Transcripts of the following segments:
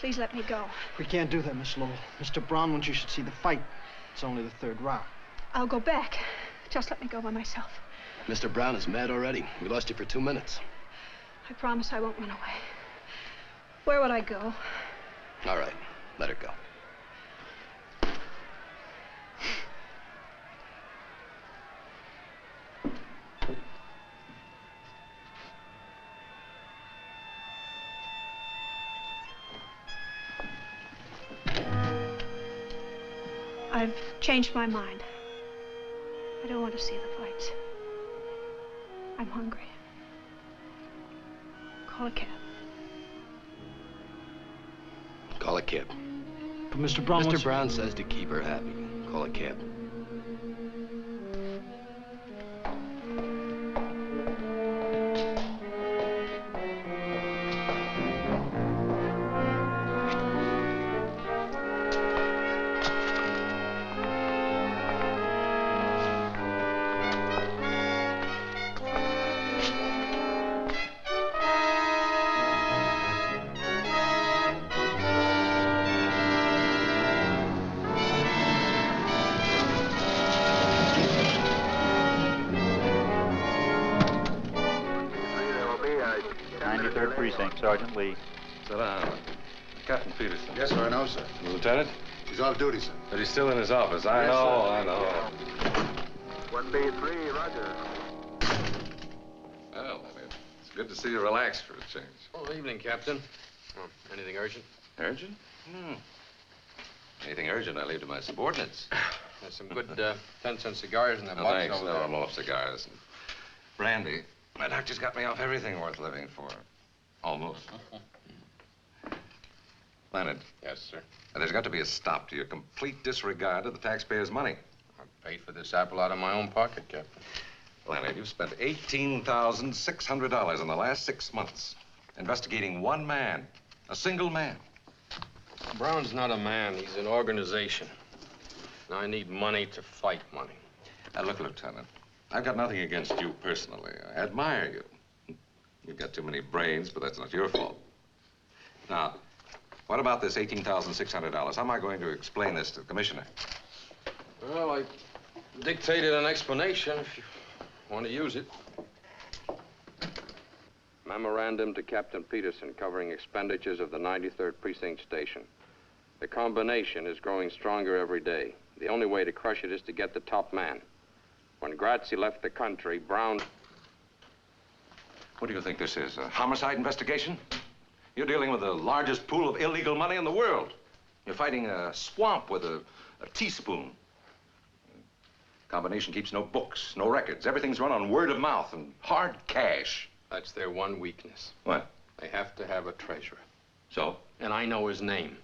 Please let me go. We can't do that, Miss Lowell. Mr. Brown wants you should see the fight. It's only the third round. I'll go back. Just let me go by myself. Mr. Brown is mad already. We lost you for 2 minutes. I promise I won't run away. Where would I go? All right, let her go. I've changed my mind. I don't want to see the fights. I'm hungry. Call a cab. Call a cab. But Mr. Brown Mr. Brown says to keep her happy. Call a cab. Sergeant Lee. Sit down. Captain Peterson. Yes, sir, I know, sir. The lieutenant? He's off duty, sir. But he's still in his office. I know. 1B3, roger. Well, it's good to see you relaxed for a change. Oh, evening, Captain. Oh, anything urgent? Urgent? Anything urgent, I leave to my subordinates. There's some good 10-cent cigars in that No, box thanks. over No, there. I'm off cigars. Brandy. My doctor's got me off everything worth living for. Almost. Leonard. Yes, sir. There's got to be a stop to your complete disregard of the taxpayers' money. I paid for this apple out of my own pocket, Captain. Leonard, you've spent $18,600 in the last 6 months investigating one man, a single man. Brown's not a man. He's an organization. Now, I need money to fight money. Now, look, Lieutenant, I've got nothing against you personally. I admire you. You've got too many brains, but that's not your fault. Now, what about this $18,600? How am I going to explain this to the commissioner? Well, I dictated an explanation if you want to use it. Memorandum to Captain Peterson covering expenditures of the 93rd Precinct Station. The combination is growing stronger every day. The only way to crush it is to get the top man. When Grazzi left the country, Brown... What do you think this is, a homicide investigation? You're dealing with the largest pool of illegal money in the world. You're fighting a swamp with a teaspoon. Combination keeps no books, no records. Everything's run on word of mouth and hard cash. That's their one weakness. What? They have to have a treasurer. So? And I know his name.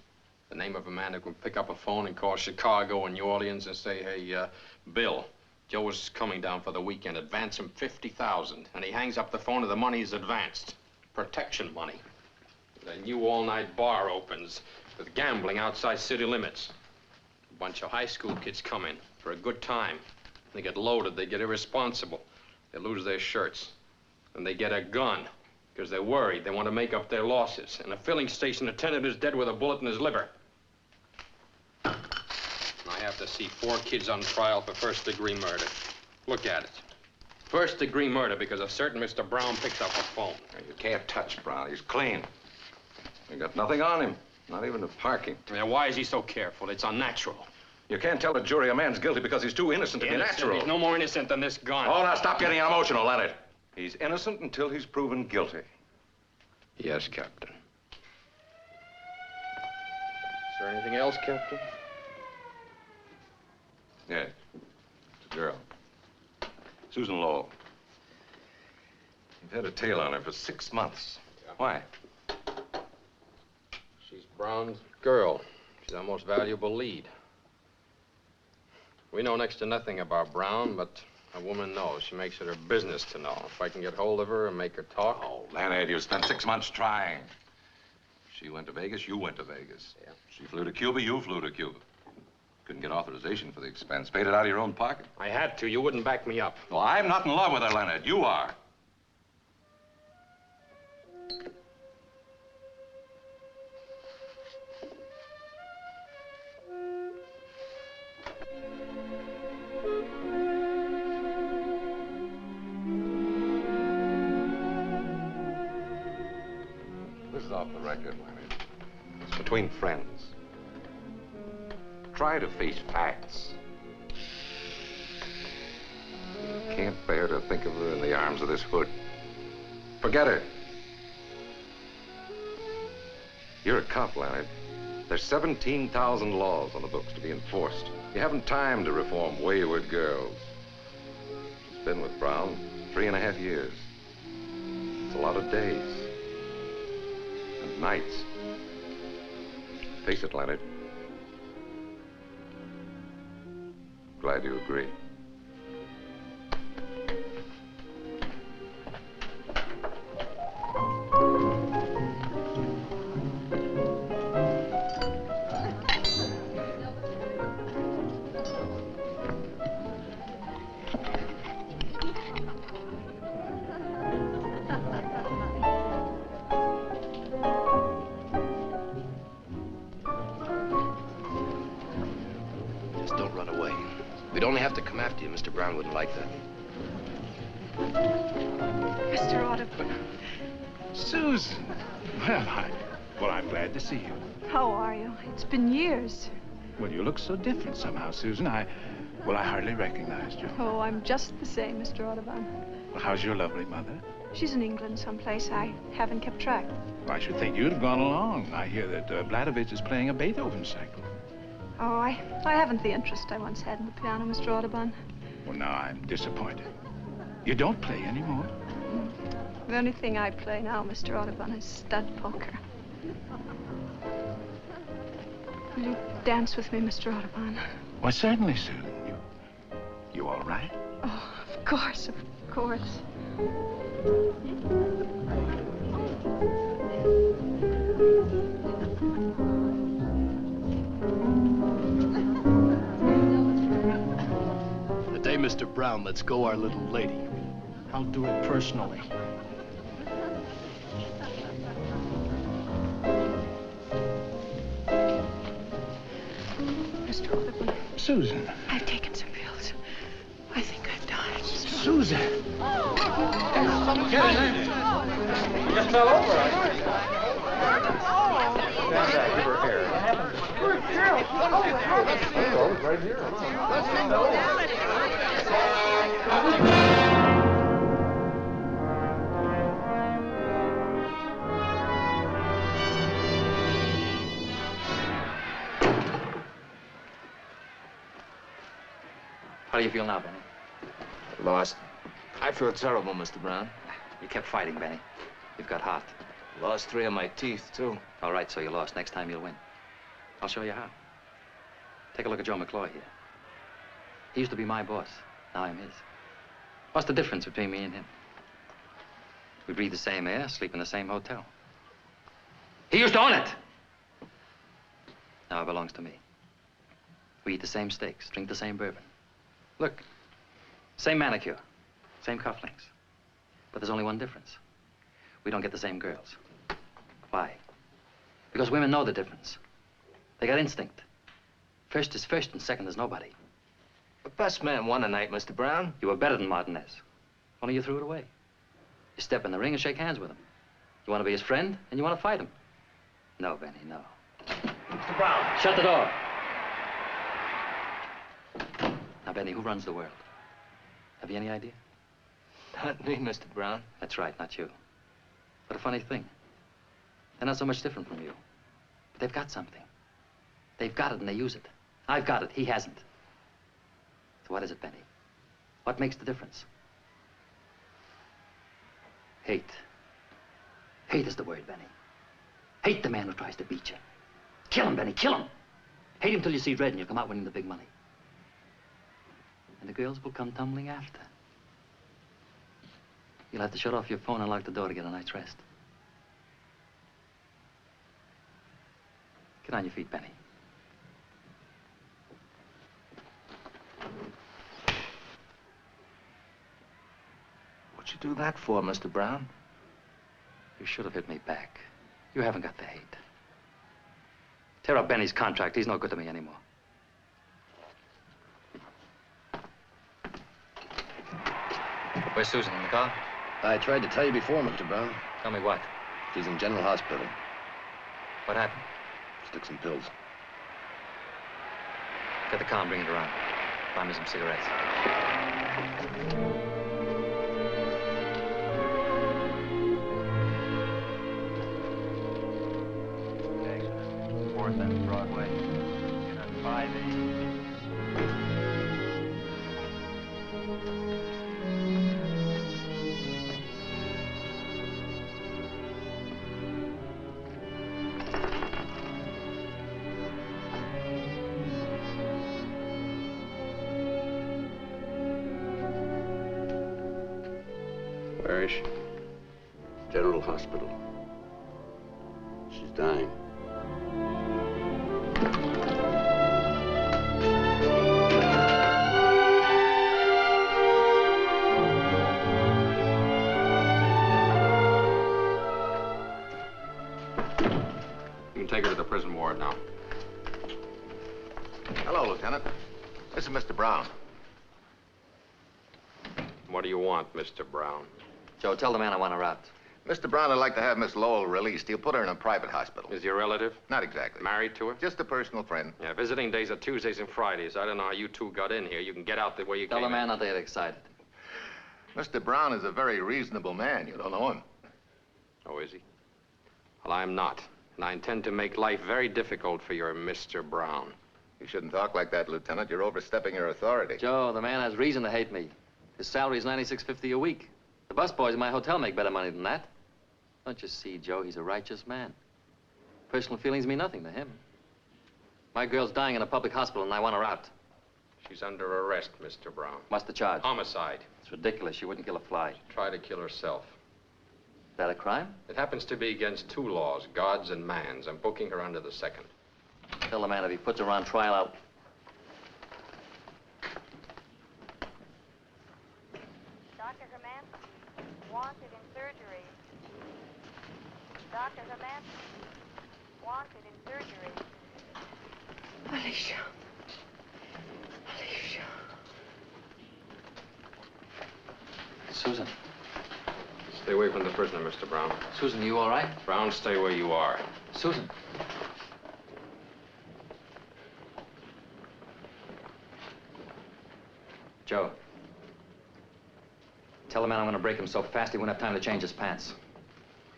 The name of a man who can pick up a phone and call Chicago and New Orleans and say, hey, Bill, Joe is coming down for the weekend. Advance him $50,000. And he hangs up the phone and the money's advanced. Protection money. The new all-night bar opens with gambling outside city limits. A bunch of high school kids come in for a good time. They get loaded, they get irresponsible. They lose their shirts. And they get a gun because they're worried. They want to make up their losses. And a filling station attendant is dead with a bullet in his liver. I have to see 4 kids on trial for first-degree murder. Look at it. First-degree murder because a certain Mr. Brown picks up a phone. You can't touch Brown. He's clean. You got nothing on him, not even a parking. Now, why is he so careful? It's unnatural. You can't tell a jury a man's guilty because he's too innocent to be natural. He's no more innocent than this gun. Oh, now stop getting emotional, Leonard. He's innocent until he's proven guilty. Yes, Captain. Is there anything else, Captain? Yes. It's a girl. Susan Lowell. You've had a tail on her for 6 months. Yeah. Why? She's Brown's girl. She's our most valuable lead. We know next to nothing about Brown, but a woman knows. She makes it her business to know. If I can get hold of her and make her talk... Oh, Leonard, you spent 6 months trying. She went to Vegas, you went to Vegas. Yeah. She flew to Cuba, you flew to Cuba. Couldn't get authorization for the expense. Paid it out of your own pocket. I had to. You wouldn't back me up. Well, I'm not in love with her, Leonard. You are. is off the record, Leonard. It's between friends. Try to face facts. You can't bear to think of her in the arms of this hood. Forget her. You're a cop, Leonard. There's 17,000 laws on the books to be enforced. You haven't time to reform wayward girls. She's been with Brown 3.5 years. It's a lot of days. And nights. Face it, Leonard. Glad you agree. We'd only have to come after you. Mr. Brown wouldn't like that. Mr. Audubon. Susan. Well, I'm glad to see you. How are you? It's been years. Well, you look so different somehow, Susan. I hardly recognized you. Oh, I'm just the same, Mr. Audubon. Well, how's your lovely mother? She's in England someplace. I haven't kept track. Well, I should think you'd have gone along. I hear that Bladovich is playing a Beethoven cycle. Oh, I haven't the interest I once had in the piano, Mr. Audubon. Well, now I'm disappointed. You don't play anymore? The only thing I play now, Mr. Audubon, is stud poker. Will you dance with me, Mr. Audubon? Well, certainly, Susan. You all right? Oh, of course, of course. Mr. Brown, let's go our little lady. I'll do it personally. Mr. Audubon. Susan. I've taken some pills. I think I've died. Susan. Just fell over. Stand back, give her air. Oh, right here. How do you feel now, Benny? Lost. I feel terrible, Mr. Brown. You kept fighting, Benny. You've got heart. Lost 3 of my teeth, too. All right, so you lost. Next time you'll win. I'll show you how. Take a look at Joe McCloy here. He used to be my boss. Now I'm his. What's the difference between me and him? We breathe the same air, sleep in the same hotel. He used to own it. Now it belongs to me. We eat the same steaks, drink the same bourbon. Look, same manicure, same cufflinks. But there's only one difference. We don't get the same girls. Why? Because women know the difference. They got instinct. First is first and second is nobody. The best man won tonight, Mr. Brown. You were better than Martinez. Only you threw it away. You step in the ring and shake hands with him. You want to be his friend and you want to fight him. No, Benny, no. Mr. Brown. Shut the door. Now, Benny, who runs the world? Have you any idea? Not me, Mr. Brown. That's right, not you. But a funny thing. They're not so much different from you. But they've got something. They've got it and they use it. I've got it, he hasn't. So what is it, Benny? What makes the difference? Hate. Hate is the word, Benny. Hate the man who tries to beat you. Kill him, Benny, kill him. Hate him till you see red and you'll come out winning the big money. And the girls will come tumbling after. You'll have to shut off your phone and lock the door to get a night's rest. Get on your feet, Benny. What'd you do that for, Mr. Brown? You should have hit me back. You haven't got the hate. Tear up Benny's contract. He's no good to me anymore. Where's Susan, in the car? I tried to tell you before, Mr. Brown. Tell me what? She's in General Hospital. What happened? Took some pills. Get the car and bring it around. Buy me some cigarettes. Okay, 4th and Broadway. In at 5-8. Where is she? General Hospital. She's dying. You can take her to the prison ward now. Hello, Lieutenant. This is Mr. Brown. What do you want, Mr. Brown? Joe, tell the man I want her out. Mr. Brown would like to have Miss Lowell released. He'll put her in a private hospital. Is your relative? Not exactly. Married to her? Just a personal friend. Yeah, visiting days are Tuesdays and Fridays. I don't know how you two got in here. You can get out the way you Tell came the man in. not to get excited. Mr. Brown is a very reasonable man. You don't know him. Oh, is he? Well, I'm not. And I intend to make life very difficult for your Mr. Brown. You shouldn't talk like that, Lieutenant. You're overstepping your authority. Joe, the man has reason to hate me. His salary is $96.50 a week. The busboys in my hotel make better money than that. Don't you see, Joe? He's a righteous man. Personal feelings mean nothing to him. My girl's dying in a public hospital, and I want her out. She's under arrest, Mr. Brown. What's the charge? Homicide. It's ridiculous. She wouldn't kill a fly. Try to kill herself. Is that a crime? It happens to be against two laws, God's and man's. I'm booking her under the second. Tell the man if he puts her on trial, I'll... Dr. Hermanski, wanted in surgery. Dr. Hermanski, wanted in surgery. Alicia. Alicia. Susan. Stay away from the prisoner, Mr. Brown. Susan, you all right? Brown, stay where you are. Susan. Joe. Tell the man I'm going to break him so fast he won't have time to change his pants.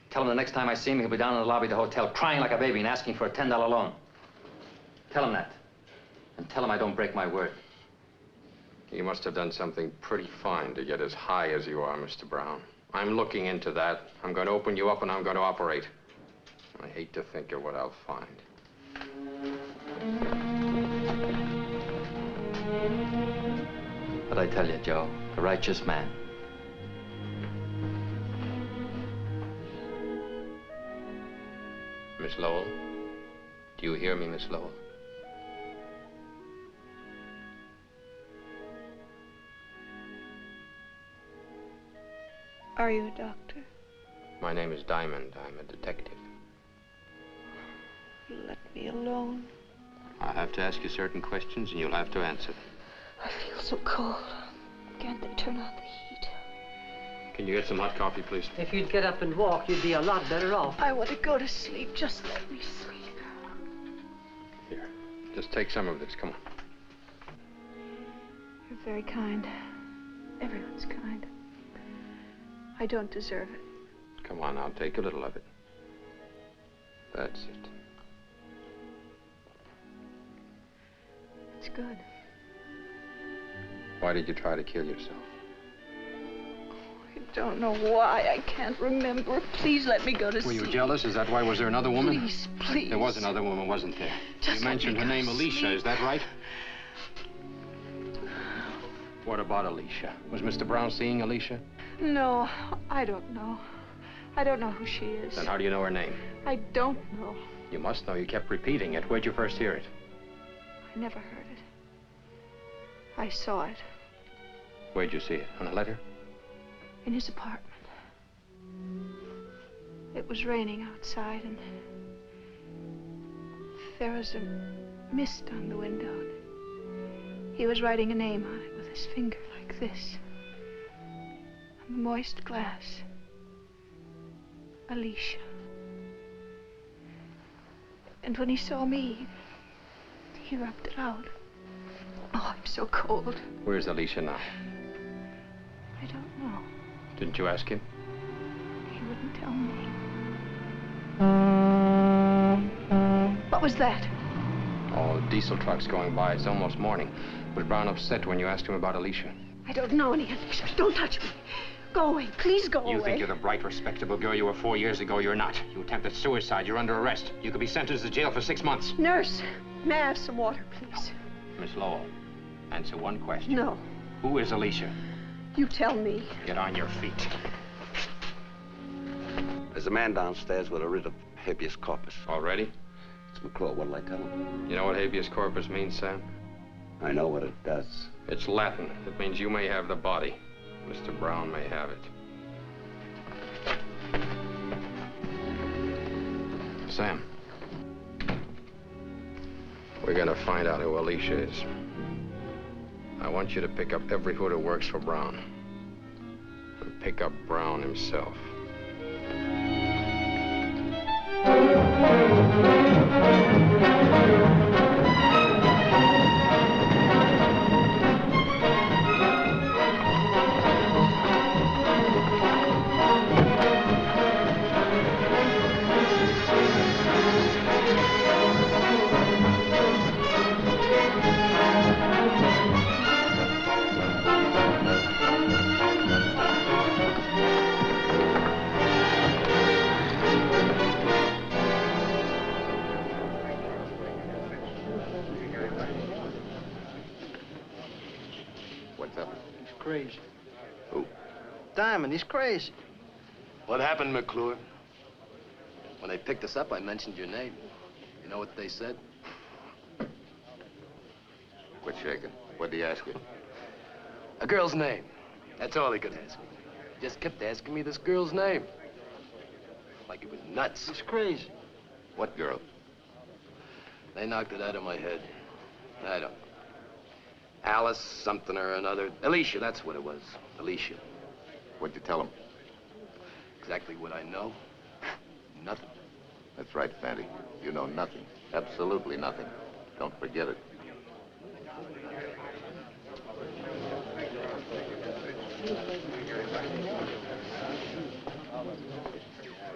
Tell him the next time I see him, he'll be down in the lobby of the hotel crying like a baby and asking for a $10 loan. Tell him that. And tell him I don't break my word. You must have done something pretty fine to get as high as you are, Mr. Brown. I'm looking into that. I'm going to open you up and I'm going to operate. I hate to think of what I'll find. But I tell you, Joe, a righteous man. Miss Lowell? Do you hear me, Miss Lowell? Are you a doctor? My name is Diamond. I'm a detective. Let me alone. I'll have to ask you certain questions and you'll have to answer them. I feel so cold. Can't they turn on the heat? Can you get some hot coffee, please? If you'd get up and walk, you'd be a lot better off. I want to go to sleep. Just let me sleep. Here, just take some of this. Come on. You're very kind. Everyone's kind. I don't deserve it. Come on, I'll take a little of it. That's it. It's good. Why did you try to kill yourself? I don't know why. I can't remember. Please let me go to sleep. Were you jealous? Is that why? Was there another woman? Please, please. There was another woman, wasn't there? Just you mentioned her name, Alicia. sleep. Is that right? What about Alicia? Was Mr. Brown seeing Alicia? No, I don't know. I don't know who she is. Then how do you know her name? I don't know. You must know. You kept repeating it. Where'd you first hear it? I never heard it. I saw it Where'd you see it? On a letter? in his apartment. It was raining outside, and there was a mist on the window. He was writing a name on it with his finger like this. On the moist glass. Alicia. And when he saw me, he erupted out. Oh, I'm so cold. Where's Alicia now? I don't know. Didn't you ask him? He wouldn't tell me. What was that? Oh, diesel truck's going by. It's almost morning. Was Brown upset when you asked him about Alicia? I don't know any Alicia. Don't touch me. Go away. Please go away. You think you're the bright, respectable girl you were 4 years ago. You're not. You attempted suicide. You're under arrest. You could be sentenced to jail for 6 months. Nurse, may I have some water, please? Miss Lowell, answer one question. No. Who is Alicia? You tell me. Get on your feet. There's a man downstairs with a writ of habeas corpus. Already? It's McClure. What'll I tell him? You know what habeas corpus means, Sam? I know what it does. It's Latin. It means you may have the body. Mr. Brown may have it. Sam, we're gonna find out who Alicia is. I want you to pick up every hood who works for Brown. And pick up Brown himself. Crazy. Who? Diamond, he's crazy. What happened, McClure? When they picked us up, I mentioned your name. You know what they said? Quit shaking. What'd he ask you? A girl's name. That's all he could ask me. He just kept asking me this girl's name. Like it was nuts. He's crazy. What girl? They knocked it out of my head. I don't know. Alice something or another. Alicia, that's what it was. Alicia. What'd you tell him? Exactly what I know. Nothing. That's right, Fanty. You know nothing. Absolutely nothing. Don't forget it.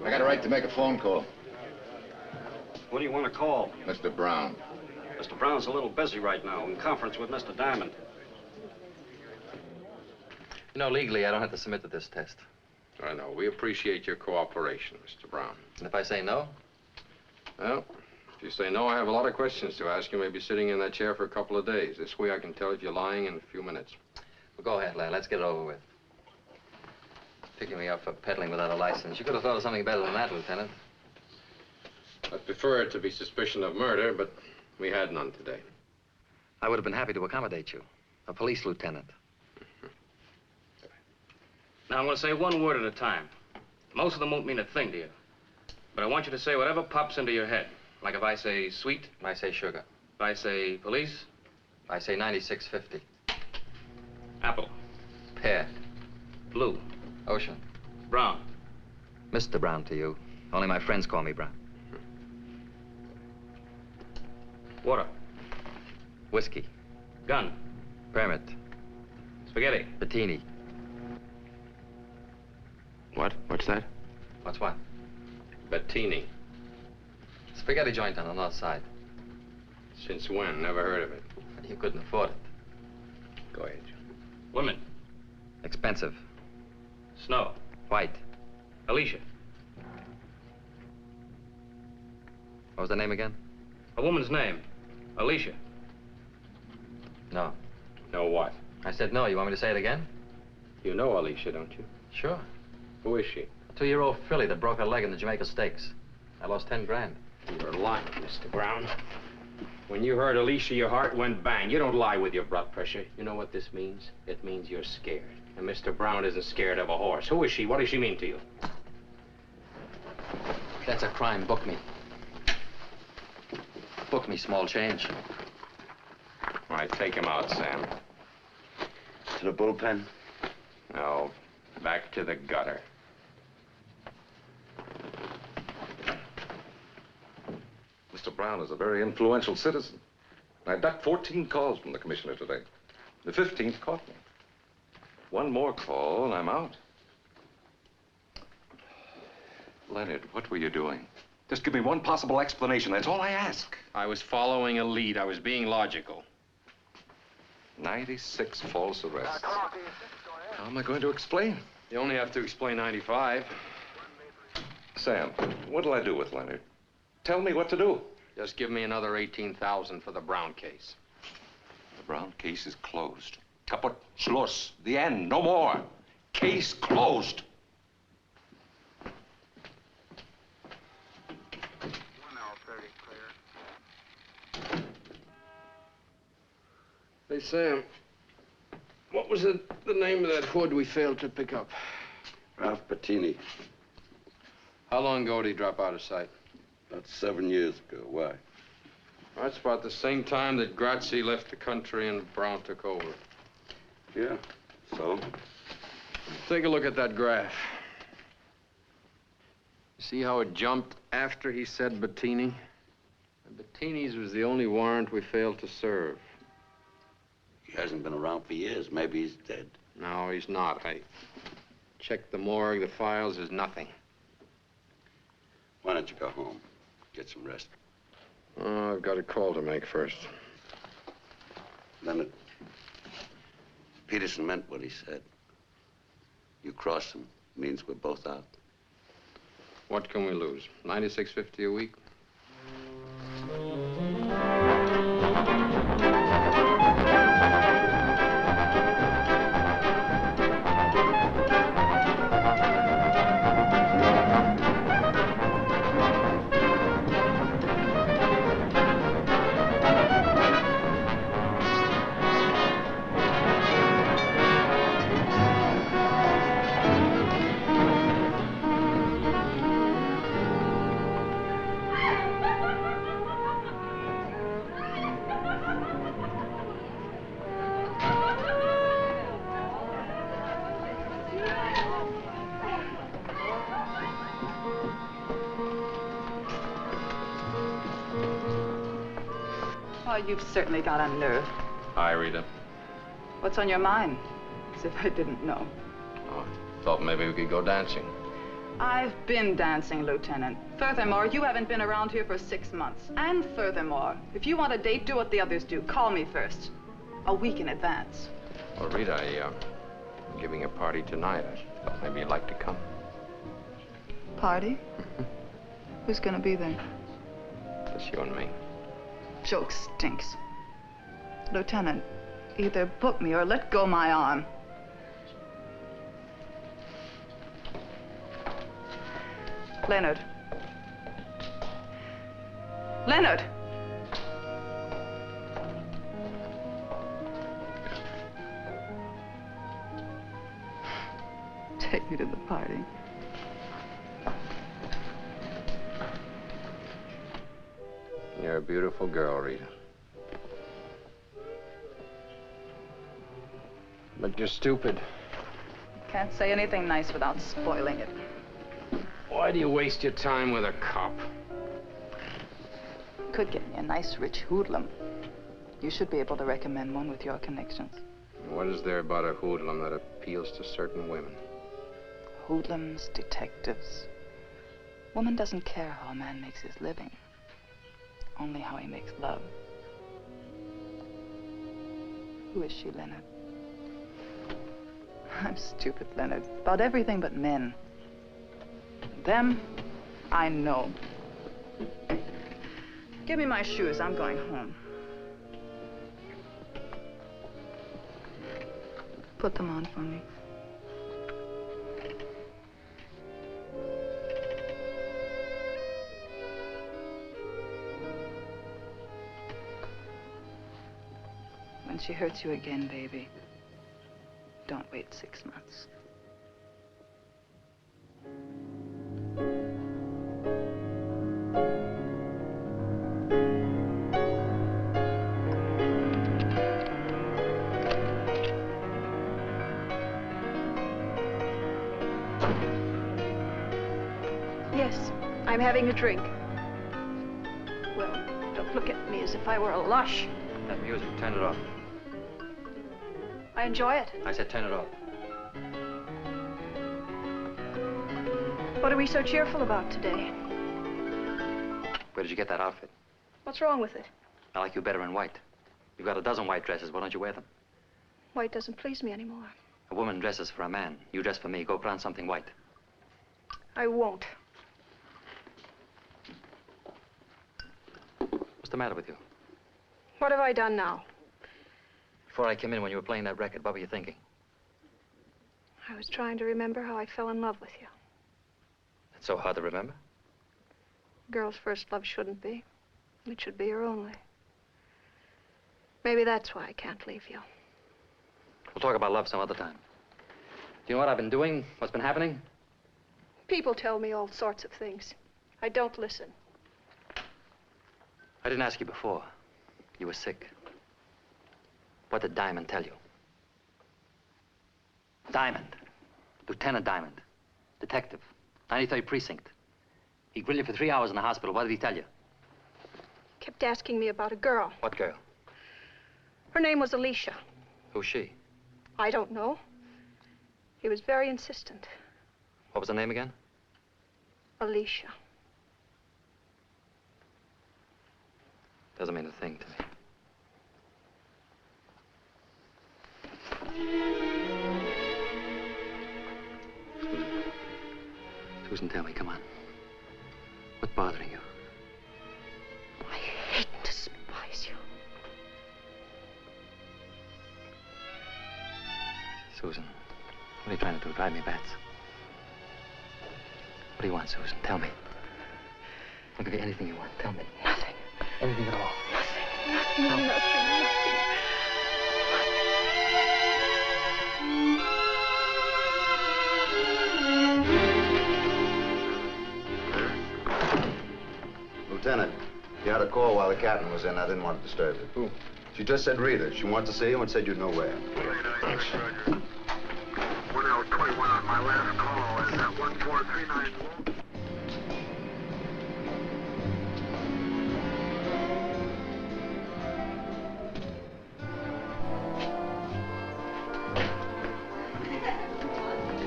I got a right to make a phone call. What do you want to call? Mr. Brown. Mr. Brown's a little busy right now, in conference with Mr. Diamond. You know, legally, I don't have to submit to this test. I know. We appreciate your cooperation, Mr. Brown. And if I say no? Well, if you say no, I have a lot of questions to ask you. Maybe sitting in that chair for a couple of days. This way I can tell if you're lying in a few minutes. Well, go ahead, lad. Let's get it over with. Picking me up for peddling without a license. You could have thought of something better than that, Lieutenant. I'd prefer it to be suspicion of murder, but we had none today. I would have been happy to accommodate you. A police lieutenant. Now, I'm going to say one word at a time. Most of them won't mean a thing to you. But I want you to say whatever pops into your head. Like if I say sweet. I say sugar. If I say police. I say 9650. Apple. Pear. Blue. Ocean. Brown. Mr. Brown to you. Only my friends call me Brown. Water. Whiskey. Gun. Permit. Spaghetti. Bettini. What? What's that? What's what? Bettini. Spaghetti joint on the north side. Since when? Never heard of it. You couldn't afford it. Go ahead, John. Women. Expensive. Snow. White. Alicia. What was the name again? A woman's name. Alicia. No. No what? I said no. You want me to say it again? You know Alicia, don't you? Sure. Who is she? A 2-year-old filly that broke her leg in the Jamaica Stakes. I lost 10 grand. You're lying, Mr. Brown. When you heard Alicia, your heart went bang. You don't lie with your blood pressure. You know what this means? It means you're scared. And Mr. Brown isn't scared of a horse. Who is she? What does she mean to you? That's a crime. Book me. Book me, small change. All right, take him out, Sam. To the bullpen? No, back to the gutter. Mr. Brown is a very influential citizen. I ducked 14 calls from the commissioner today. The 15th caught me. One more call and I'm out. Leonard, what were you doing? Just give me one possible explanation. That's all I ask. I was following a lead. I was being logical. 96 false arrests. How am I going to explain? You only have to explain 95. Sam, what'll I do with Leonard? Tell me what to do. Just give me another 18,000 for the Brown case. The Brown case is closed. Kaput, Schluss. The end. No more. Case closed. Hey, Sam, what was the name of that hood we failed to pick up? Ralph Bettini. How long ago did he drop out of sight? About 7 years ago. Why? That's about the same time that Grazie left the country and Brown took over. Yeah, so? Take a look at that graph. See how it jumped after he said Bettini? Bettini's was the only warrant we failed to serve. He hasn't been around for years. Maybe he's dead. No, he's not. I checked the morgue, the files, there's nothing. Why don't you go home? Get some rest. Oh, I've got a call to make first. Leonard, Peterson meant what he said. You cross him, means we're both out. What can we lose? $96.50 a week? You've certainly got a nerve. Hi, Rita. What's on your mind? As if I didn't know. Oh, thought maybe we could go dancing. I've been dancing, Lieutenant. Furthermore, you haven't been around here for 6 months. And furthermore, if you want a date, do what the others do. Call me first. A week in advance. Well, Rita, I'm giving a party tonight. I thought maybe you'd like to come. Party? Who's gonna be there? Just you and me. Joke stinks. Lieutenant, either book me or let go my arm. Leonard. Leonard! Take me to the party. You're a beautiful girl, Rita. But you're stupid. Can't say anything nice without spoiling it. Why do you waste your time with a cop? Could get me a nice rich hoodlum. You should be able to recommend one with your connections. What is there about a hoodlum that appeals to certain women? Hoodlums, detectives. Woman doesn't care how a man makes his living. Only how he makes love. Who is she, Leonard? I'm stupid, Leonard. About everything but men. Them, I know. Give me my shoes. I'm going home. Put them on for me. When she hurts you again, baby, don't wait 6 months. Yes, I'm having a drink. Well, don't look at me as if I were a lush. That music, turn it off. I enjoy it. I said turn it off. What are we so cheerful about today? Where did you get that outfit? What's wrong with it? I like you better in white. You've got a dozen white dresses. Why don't you wear them? White doesn't please me anymore. A woman dresses for a man. You dress for me. Go put on something white. I won't. What's the matter with you? What have I done now? Before I came in when you were playing that record, what were you thinking? I was trying to remember how I fell in love with you. It's so hard to remember. Girl's first love shouldn't be. It should be her only. Maybe that's why I can't leave you. We'll talk about love some other time. Do you know what I've been doing? What's been happening? People tell me all sorts of things. I don't listen. I didn't ask you before. You were sick. What did Diamond tell you? Diamond. Lieutenant Diamond. Detective. 93rd Precinct. He grilled you for 3 hours in the hospital. What did he tell you? Kept asking me about a girl. What girl? Her name was Alicia. Who's she? I don't know. He was very insistent. What was her name again? Alicia. Doesn't mean a thing to me. Susan, tell me, come on. What's bothering you? I hate and despise you. Susan, what are you trying to do? Drive me bats? What do you want, Susan? Tell me. I'll give you anything you want. Tell me. Nothing. Anything at all. Nothing. Lieutenant, you had a call while the captain was in. I didn't want to disturb you. Who? She just said Rita. She wanted to see you and said you'd know where. 1021 on my last call. Is that 1439?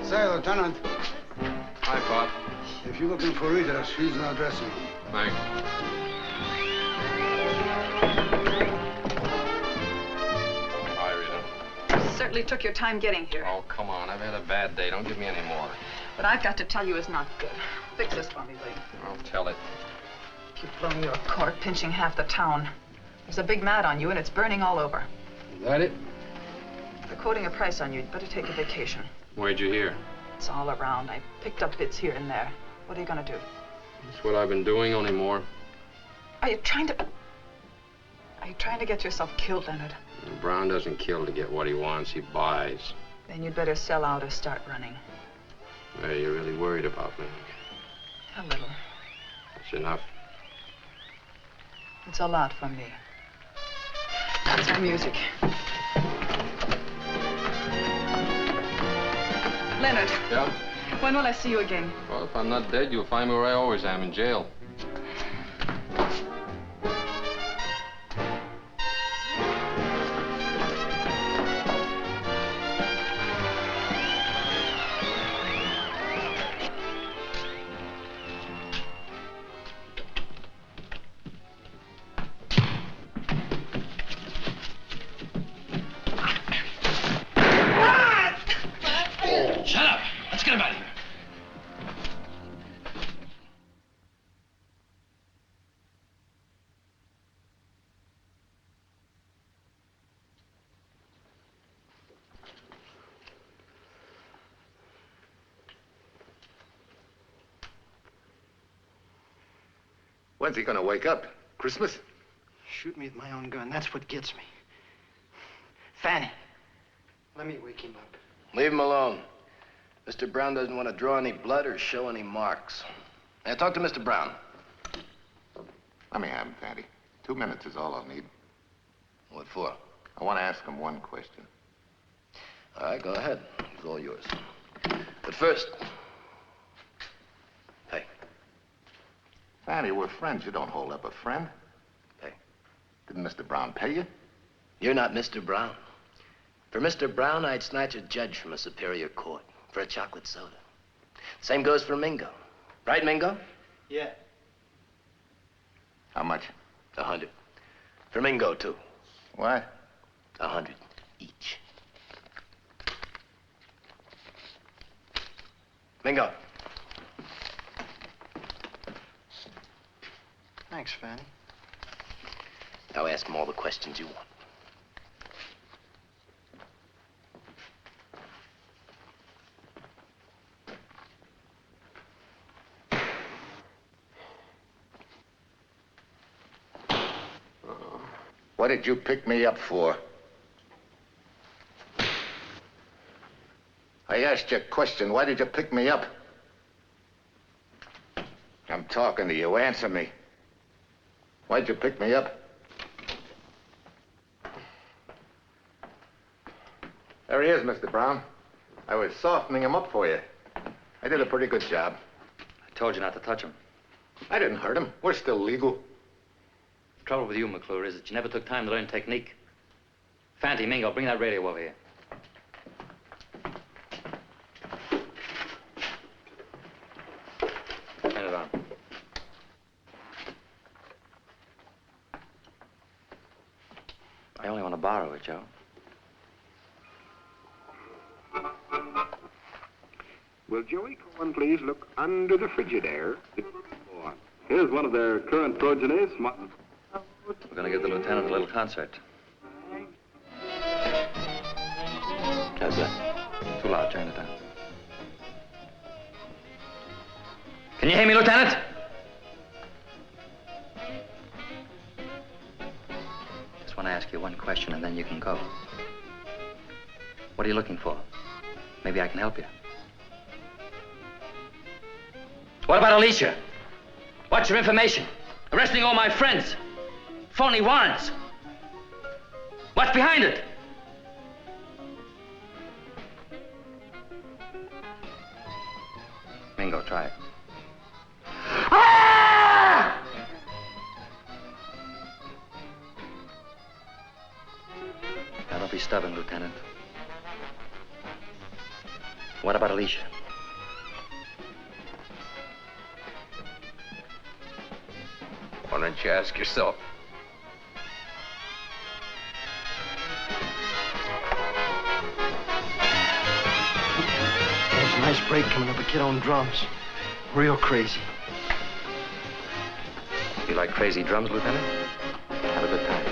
Say, Lieutenant. Hi, Pop. If you're looking for Rita, she's in our dressing room. Thanks. Hi, Rita. Certainly took your time getting here. Oh, come on. I've had a bad day. Don't give me any more. What I've got to tell you is not good. Fix this for me, will you? I'll tell it. You've blown your cork, pinching half the town. There's a big mat on you, and it's burning all over. Is that it? They're quoting a price on you. You'd better take a vacation. Where'd you hear? It's all around. I picked up bits here and there. What are you going to do? That's what I've been doing, only more. Are you trying to get yourself killed, Leonard? Brown doesn't kill to get what he wants. He buys. Then you'd better sell out or start running. Hey, you're really worried about me. A little. That's enough. It's a lot for me. That's our music. Leonard. Yeah? When will I see you again? Well, if I'm not dead, you'll find me where I always am, in jail. Shut up! Let's get him out of here. When's he gonna wake up? Christmas? Shoot me with my own gun. That's what gets me. Fanny, let me wake him up. Leave him alone. Mr. Brown doesn't want to draw any blood or show any marks. Now, talk to Mr. Brown. Let me have him, Fatty. 2 minutes is all I'll need. What for? I want to ask him one question. All right, go ahead. It's all yours. But first... Hey. Fatty. Fanny, we're friends. You don't hold up a friend. Hey. Didn't Mr. Brown pay you? You're not Mr. Brown. For Mr. Brown, I'd snatch a judge from a superior court for a chocolate soda. Same goes for Mingo. Right, Mingo? Yeah. How much? 100. For Mingo, too. What? 100 each. Mingo. Thanks, Fanny. Now ask him all the questions you want. What did you pick me up for? I asked you a question. Why did you pick me up? I'm talking to you. Answer me. Why'd you pick me up? There he is, Mr. Brown. I was softening him up for you. I did a pretty good job. I told you not to touch him. I didn't hurt him. We're still legal. The trouble with you, McClure, is that you never took time to learn technique. Fanty, Mingo, bring that radio over here. Turn it on. I only want to borrow it, Joe. Will Joey Cohen please look under the Frigidaire? Here's one of their current progenies. We're going to give the lieutenant a little concert. How's that? Too loud. Turn it down. Can you hear me, Lieutenant? Just want to ask you one question, and then you can go. What are you looking for? Maybe I can help you. What about Alicia? What's your information? Arresting all my friends. Phony warrants. What's behind it? Mingo, try it. Ah! Now, don't be stubborn, Lieutenant. What about Alicia? Why don't you ask yourself? There's a nice break coming up, a kid on drums. Real crazy. You like crazy drums, Lieutenant? Have a good time.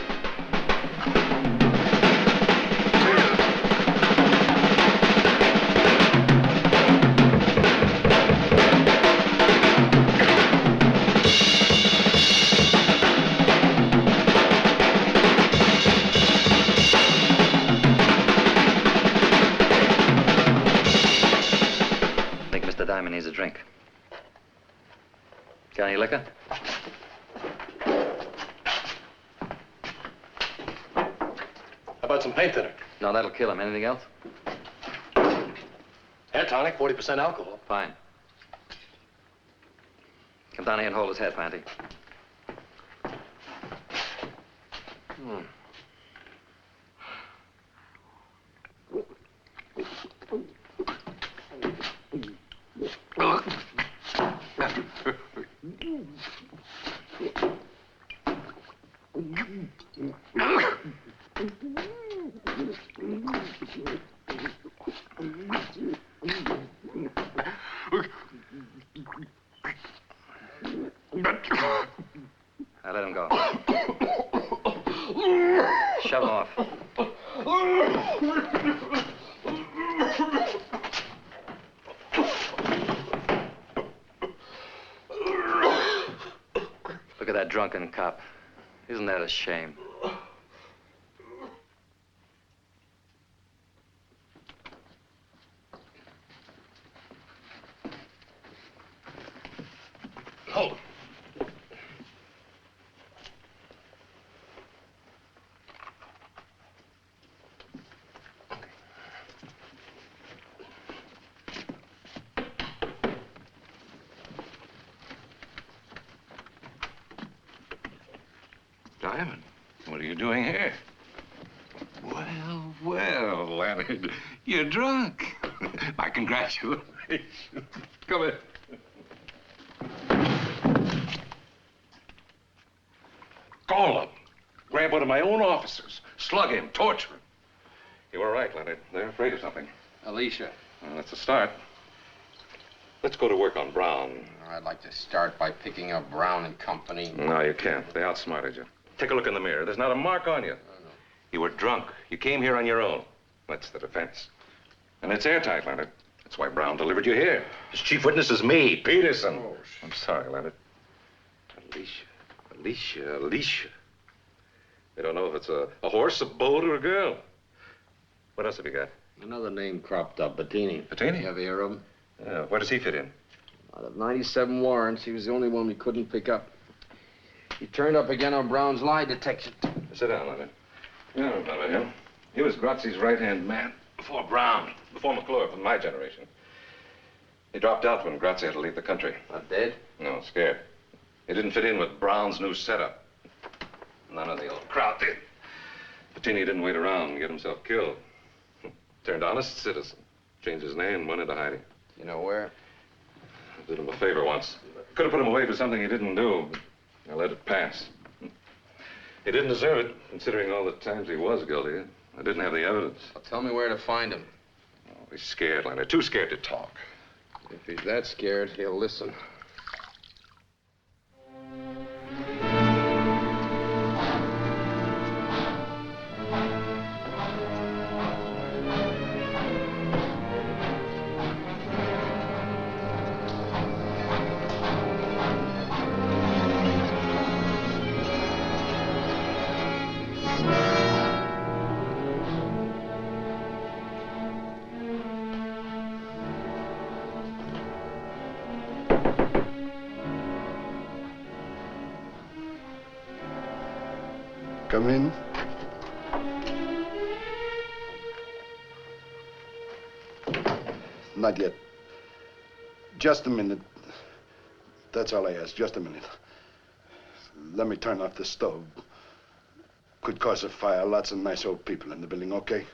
Diamond needs a drink. Got any liquor? How about some paint thinner? No, that'll kill him. Anything else? Hair tonic, 40% alcohol. Fine. Come down here and hold his head, Fanty. Now let him go. Shove him off. Look at that drunken cop. Isn't that a shame? Hold him. Diamond, what are you doing here? Well, well, Leonard, you're drunk. My congratulations. Come in. Call him. Grab one of my own officers. Slug him, torture him. You were right, Leonard. They're afraid of something. Alicia. Well, that's a start. Let's go to work on Brown. I'd like to start by picking up Brown and Company. No, you can't. They outsmarted you. Take a look in the mirror. There's not a mark on you. You were drunk. You came here on your own. That's the defense. And it's airtight, Leonard. That's why Brown delivered you here. His chief witness is me, Peterson. Oh, I'm sorry, Leonard. Alicia. They don't know if it's a horse, a boat, or a girl. What else have you got? Another name cropped up, Bettini. Bettini? You ever hear of him? Yeah, where does he fit in? Out of 97 warrants, he was the only one we couldn't pick up. He turned up again on Brown's lie detection. Sit down, Leonard. You know about him. He was Grazzi's right-hand man before Brown, before McClure, from my generation. He dropped out when Grazzi had to leave the country. Not dead? No, scared. He didn't fit in with Brown's new setup. None of the old crowd did. Bettini didn't wait around and get himself killed. Turned honest citizen. Changed his name and went into hiding. You know where? I did him a favor once. Could have put him away for something he didn't do, but I let it pass. He didn't deserve it, considering all the times he was guilty. I didn't have the evidence. Well, tell me where to find him. Oh, he's scared, Leonard. Too scared to talk. If he's that scared, he'll listen. Come in. Not yet. Just a minute. That's all I ask, just a minute. Let me turn off the stove. Could cause a fire. Lots of nice old people in the building, okay?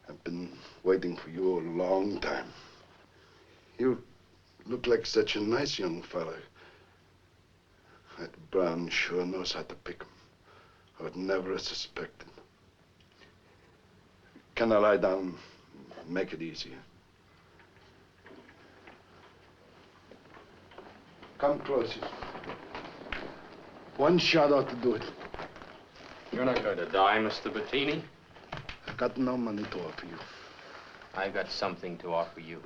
I've been waiting for you a long time. You look like such a nice young fella. That Brown sure knows how to pick him. I would never have suspected. Can I lie down? Make it easier. Come closer. One shot ought to do it. You're not going to die, Mr. Bettini. I got no money to offer you. I've got something to offer you.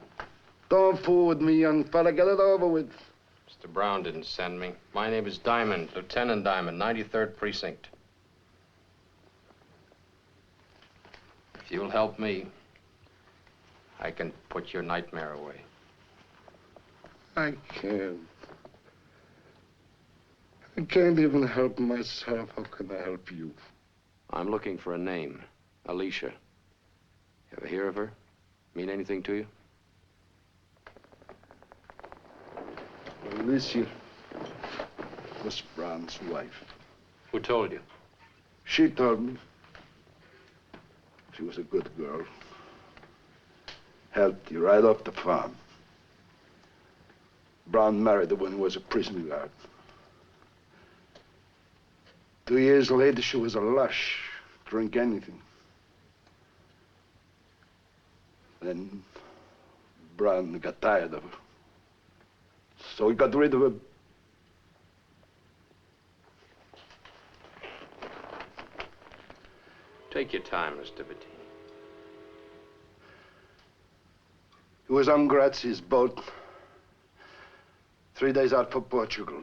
Don't fool with me, young fella. Get it over with. Mr. Brown didn't send me. My name is Diamond, Lieutenant Diamond, 93rd Precinct. If you'll help me, I can put your nightmare away. I can't. I can't even help myself. How can I help you? I'm looking for a name. Alicia. Ever hear of her? Mean anything to you? Alicia was Brown's wife. Who told you? She told me. She was a good girl. Helped you right off the farm. Brown married her when he was a prison guard. 2 years later, she was a lush. Drink anything. Then Brown got tired of her. So he got rid of her. Take your time, Mr. Bettini. He was on Grazzi's boat. 3 days out for Portugal.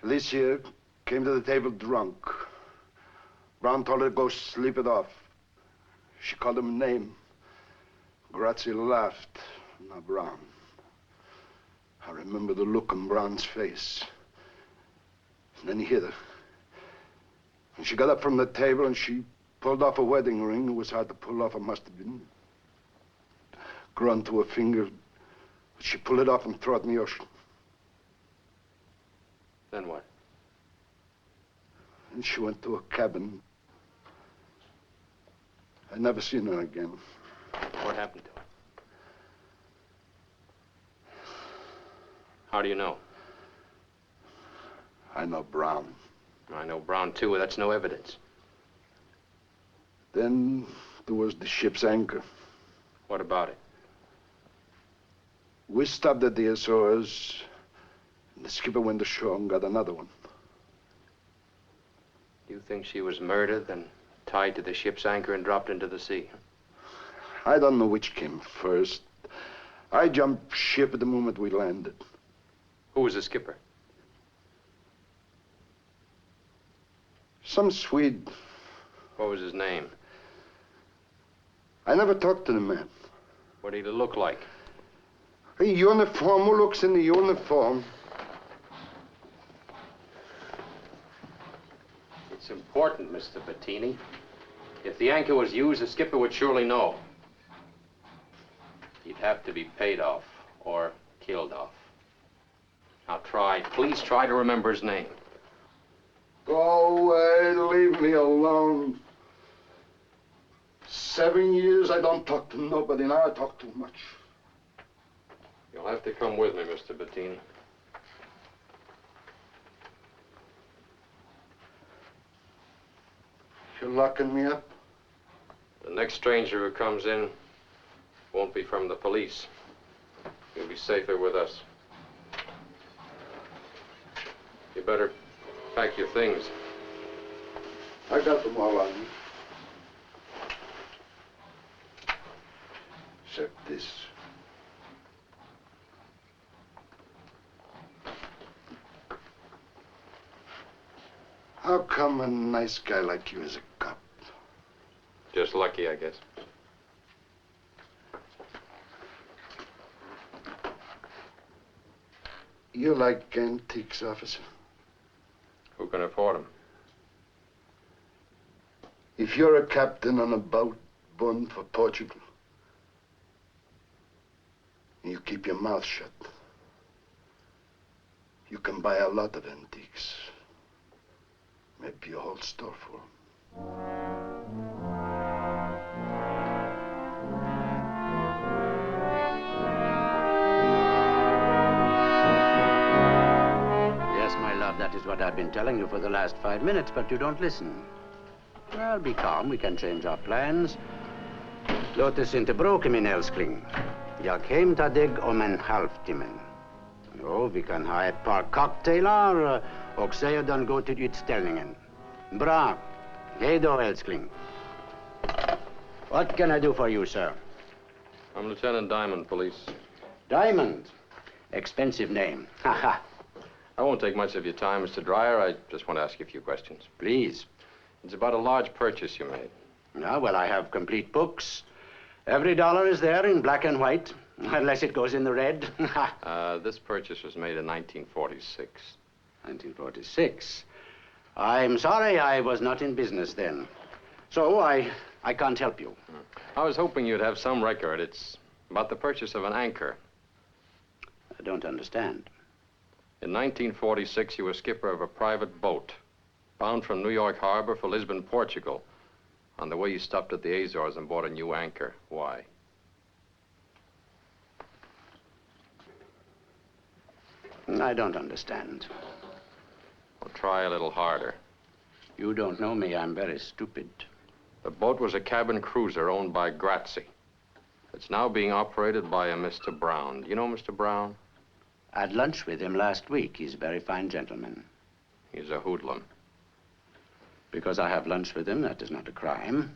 Alicia came to the table drunk. Brown told her to go sleep it off. She called him a name. Grazzi laughed. Not Brown. I remember the look on Brown's face. And then he hit her. And she got up from the table and she pulled off a wedding ring. It was hard to pull off. It must have been grown to her finger. She pulled it off and threw it in the ocean. Then what? And she went to a cabin. I never seen her again. What happened to her? How do you know? I know Brown. I know Brown, too. That's no evidence. Then there was the ship's anchor. What about it? We stopped at the Azores. And the skipper went ashore and got another one. You think she was murdered, then tied to the ship's anchor and dropped into the sea? I don't know which came first. I jumped ship at the moment we landed. Who was the skipper? Some Swede. What was his name? I never talked to the man. What did he look like? A uniform. Who looks in the uniform? It's important, Mr. Bettini. If the anchor was used, the skipper would surely know. He'd have to be paid off or killed off. Now please try to remember his name. Go away, leave me alone. 7 years I don't talk to nobody, now I talk too much. You'll have to come with me, Mr. Bettini. You're locking me up? The next stranger who comes in won't be from the police. You'll be safer with us. You better pack your things. I got them all on me. Except this. How come a nice guy like you is a cop? Just lucky, I guess. You like antiques, officer? Who can afford them? If you're a captain on a boat bound for Portugal, and you keep your mouth shut, you can buy a lot of antiques. Maybe a whole store full. Yes, my love, that is what I've been telling you for the last 5 minutes, but you don't listen. Well, be calm. We can change our plans. Låt oss inte bråka, min älskling. Jag hem ta dig om en halvtimme. Jo, vi kan ha ett par cocktailar och sedan gå till utställningen. Bra. Hej då, älskling. What can I do for you, sir? I'm Lieutenant Diamond, police. Diamond? Expensive name. Haha. I won't take much of your time, Mr. Dreyer. I just want to ask you a few questions. Please. It's about a large purchase you made. Well, I have complete books. Every dollar is there in black and white, unless it goes in the red. This purchase was made in 1946. 1946? I'm sorry I was not in business then. So I can't help you. I was hoping you'd have some record. It's about the purchase of an anchor. I don't understand. In 1946, you were skipper of a private boat, bound from New York Harbor for Lisbon, Portugal. On the way, you stopped at the Azores and bought a new anchor. Why? I don't understand. Well, try a little harder. You don't know me. I'm very stupid. The boat was a cabin cruiser owned by Grazzi. It's now being operated by a Mr. Brown. Do you know Mr. Brown? I had lunch with him last week. He's a very fine gentleman. He's a hoodlum. Because I have lunch with him, that is not a crime.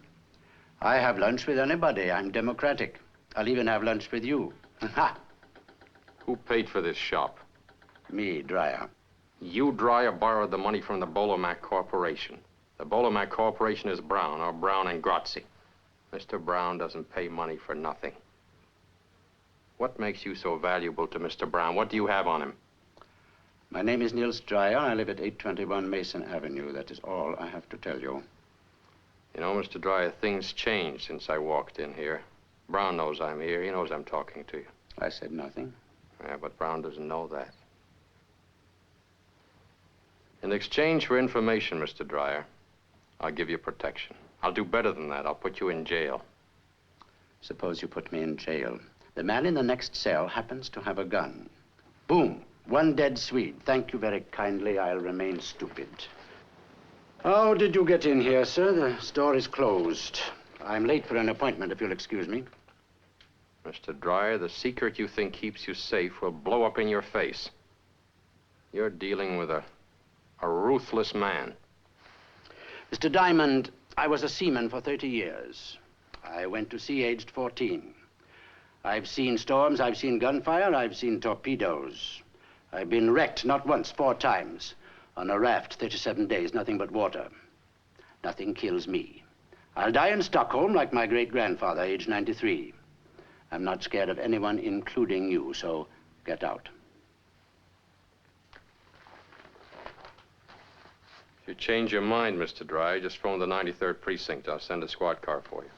I have lunch with anybody. I'm democratic. I'll even have lunch with you. Ha! Who paid for this shop? Me, Dreyer. You, Dreyer, borrowed the money from the Bolomac Corporation. The Bolomac Corporation is Brown, or Brown and Grazzi. Mr. Brown doesn't pay money for nothing. What makes you so valuable to Mr. Brown? What do you have on him? My name is Niels Dreyer. I live at 821 Mason Avenue. That is all I have to tell you. You know, Mr. Dreyer, things changed since I walked in here. Brown knows I'm here. He knows I'm talking to you. I said nothing. Yeah, but Brown doesn't know that. In exchange for information, Mr. Dreyer, I'll give you protection. I'll do better than that. I'll put you in jail. Suppose you put me in jail. The man in the next cell happens to have a gun. Boom. One dead Swede. Thank you very kindly. I'll remain stupid. How did you get in here, sir? The store is closed. I'm late for an appointment, if you'll excuse me. Mr. Dreyer, the secret you think keeps you safe will blow up in your face. You're dealing with a ruthless man. Mr. Diamond, I was a seaman for 30 years. I went to sea aged 14. I've seen storms, I've seen gunfire, I've seen torpedoes. I've been wrecked not once, 4 times. On a raft, 37 days, nothing but water. Nothing kills me. I'll die in Stockholm like my great-grandfather, age 93. I'm not scared of anyone, including you, so get out. If you change your mind, Mr. Dreyer, just phone the 93rd Precinct. I'll send a squad car for you.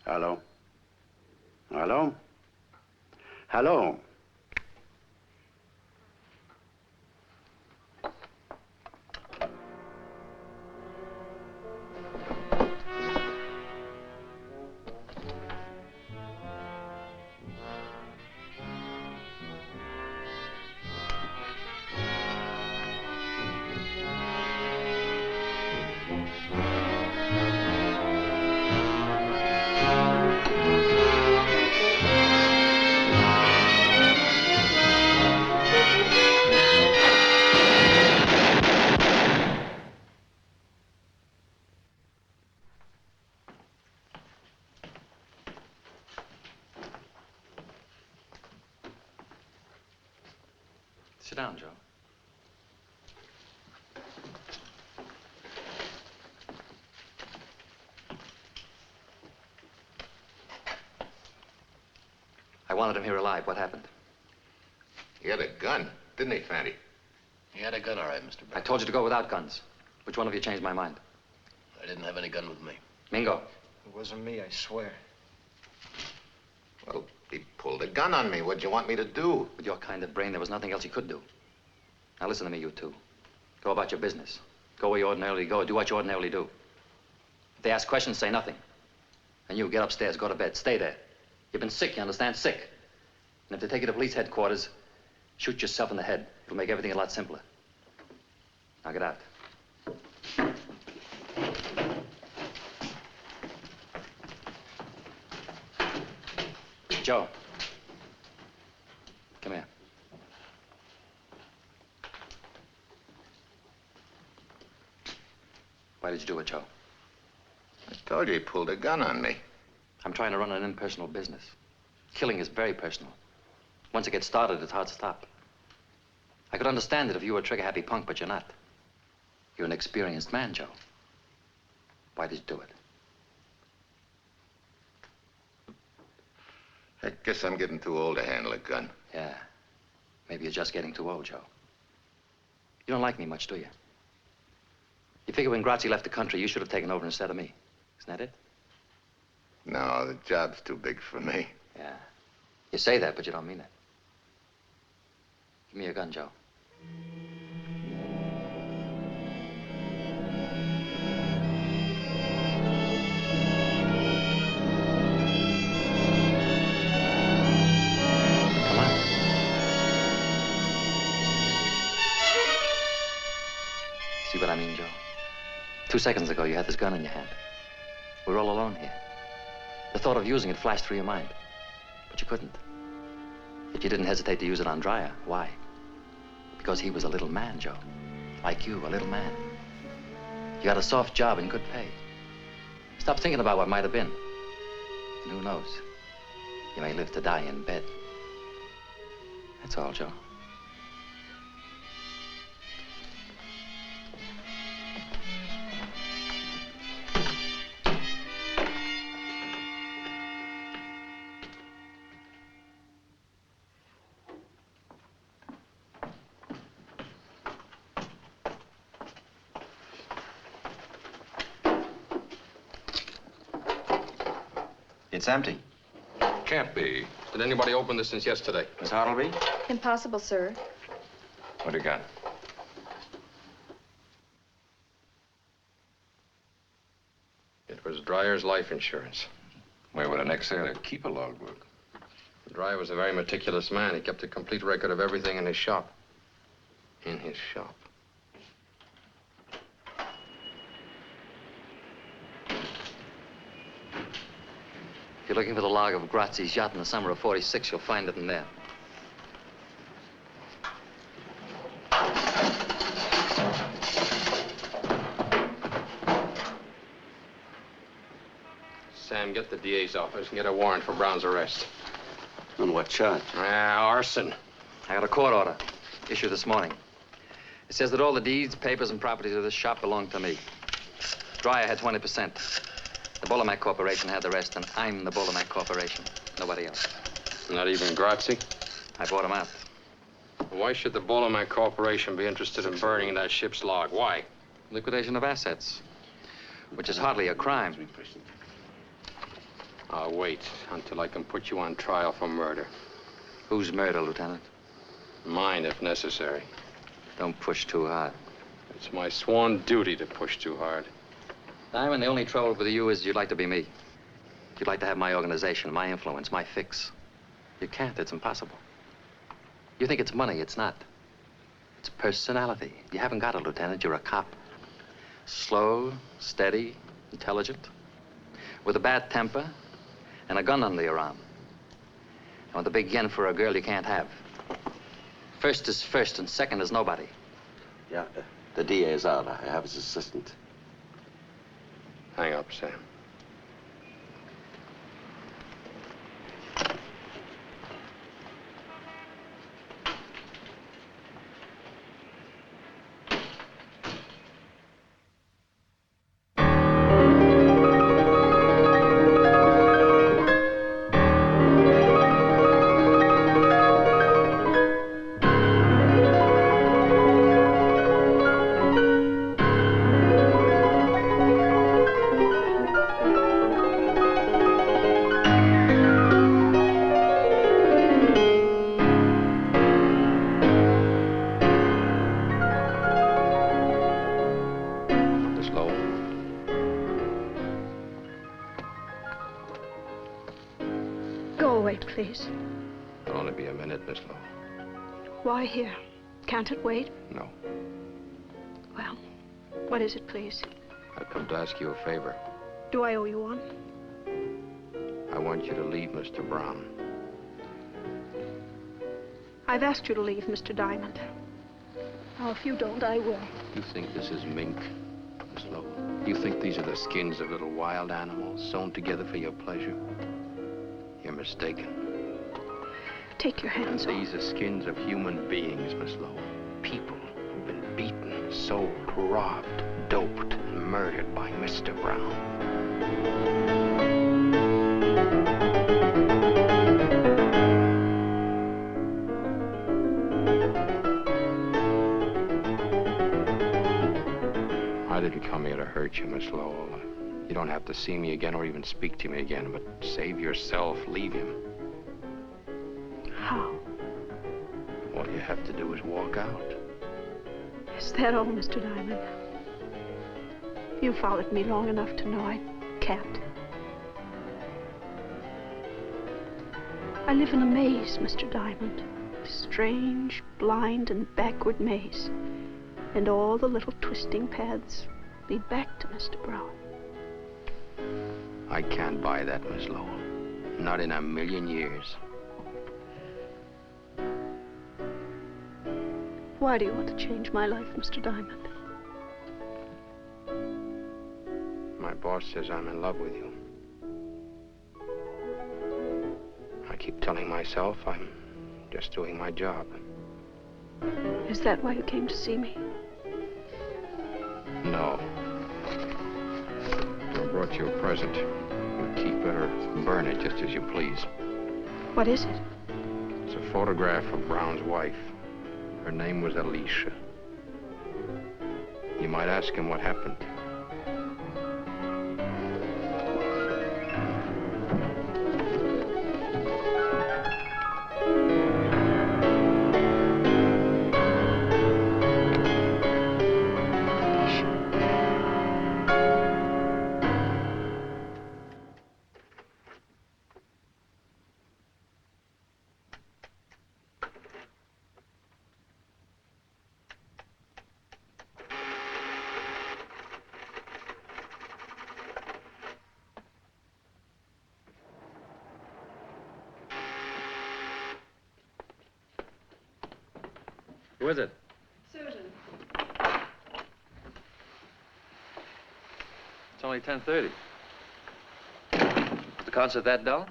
Hello? Hello? Hello? Sit down, Joe. I wanted him here alive. What happened? He had a gun, didn't he, Fanny? He had a gun, all right, Mr. Brown. I told you to go without guns. Which one of you changed my mind? I didn't have any gun with me. Mingo. It wasn't me, I swear. Well, he pulled a gun on me. What'd you want me to do? With your kind of brain, there was nothing else he could do. Now listen to me, you two. Go about your business. Go where you ordinarily go. Do what you ordinarily do. If they ask questions, say nothing. And you, get upstairs, go to bed. Stay there. You've been sick, you understand? Sick. And if they take you to police headquarters, shoot yourself in the head. It'll make everything a lot simpler. Now get out. Joe. Come here. Why did you do it, Joe? I told you he pulled a gun on me. I'm trying to run an impersonal business. Killing is very personal. Once it gets started, it's hard to stop. I could understand it if you were a trigger-happy punk, but you're not. You're an experienced man, Joe. Why did you do it? I guess I'm getting too old to handle a gun. Yeah. Maybe you're just getting too old, Joe. You don't like me much, do you? You figure when Grazzi left the country, you should have taken over instead of me. Isn't that it? No, the job's too big for me. Yeah. You say that, but you don't mean it. Give me your gun, Joe. Come on. See what I mean, Joe? 2 seconds ago, you had this gun in your hand. We're all alone here. The thought of using it flashed through your mind. But you couldn't. Yet you didn't hesitate to use it on Dreyer. Why? Because he was a little man, Joe. Like you, a little man. You had a soft job and good pay. Stop thinking about what might have been. And who knows? You may live to die in bed. That's all, Joe. It's empty. Can't be. Did anybody open this since yesterday? Miss Hartleby? Impossible, sir. What do you got? It was Dryer's life insurance. Where would an ex-sailor keep a logbook? Dryer was a very meticulous man. He kept a complete record of everything in his shop. In his shop. If you're looking for the log of Grazzi's yacht in the summer of '46, you'll find it in there. Sam, get the DA's office and get a warrant for Brown's arrest. On what charge? Arson. I got a court order issued this morning. It says that all the deeds, papers, and properties of this shop belong to me. Dryer had 20%. The Bolomac Corporation had the rest, and I'm the Bolomac Corporation. Nobody else. Not even Grazzi? I bought him out. Why should the Bolomac Corporation be interested in burning that ship's log? Why? Liquidation of assets, which is hardly a crime. I'll wait until I can put you on trial for murder. Whose murder, Lieutenant? Mine, if necessary. Don't push too hard. It's my sworn duty to push too hard. Diamond, the only trouble with you is you'd like to be me. You'd like to have my organization, my influence, my fix. You can't. It's impossible. You think it's money. It's not. It's personality. You haven't got it, Lieutenant. You're a cop. Slow, steady, intelligent, with a bad temper and a gun under your arm. And with a big yen for a girl you can't have. First is first and second is nobody. Yeah, the DA is out. I have his assistant. Hang up, Sam. Please. It'll only be a minute, Miss Lowe. Why here? Can't it wait? No. Well, what is it, please? I've come to ask you a favor. Do I owe you one? I want you to leave Mr. Brown. I've asked you to leave, Mr. Diamond. Now, if you don't, I will. You think this is mink, Miss Lowe? You think these are the skins of little wild animals sewn together for your pleasure? You're mistaken. Take your hands off. These are skins of human beings, Miss Lowe. People who've been beaten, sold, robbed, doped, and murdered by Mr. Brown. I didn't come here to hurt you, Miss Lowell. You don't have to see me again or even speak to me again, but save yourself, leave him. How? All you have to do is walk out. Is that all, Mr. Diamond? You followed me long enough to know I can't. I live in a maze, Mr. Diamond. A strange, blind, and backward maze. And all the little twisting paths lead back to Mr. Brown. I can't buy that, Miss Lowell. Not in a million years. Why do you want to change my life, Mr. Diamond? My boss says I'm in love with you. I keep telling myself I'm just doing my job. Is that why you came to see me? No. I brought you a present. You keep it or burn it just as you please. What is it? It's a photograph of Brown's wife. Her name was Alicia. You might ask him what happened. Who is it? Susan. It's only 10:30. Is the concert that dull?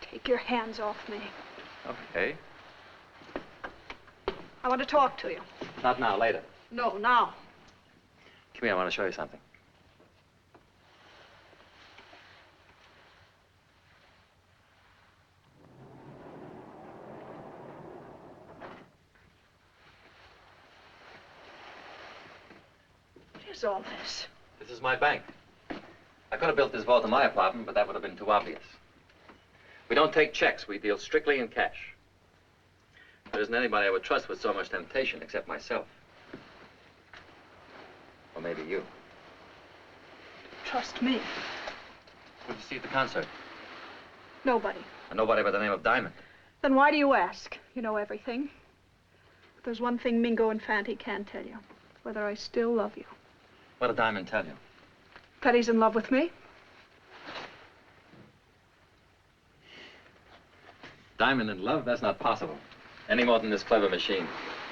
Take your hands off me. Okay. I want to talk to you. Not now, later. No, now. Come here, I want to show you something. What is all this? This is my bank. I could have built this vault in my apartment, but that would have been too obvious. We don't take checks. We deal strictly in cash. There isn't anybody I would trust with so much temptation except myself. Or maybe you. Trust me. Who'd you see at the concert? Nobody. And nobody by the name of Diamond. Then why do you ask? You know everything. But there's one thing Mingo and Fanty can't tell you. Whether I still love you. What did Diamond tell you? That he's in love with me. Diamond in love? That's not possible. Any more than this clever machine.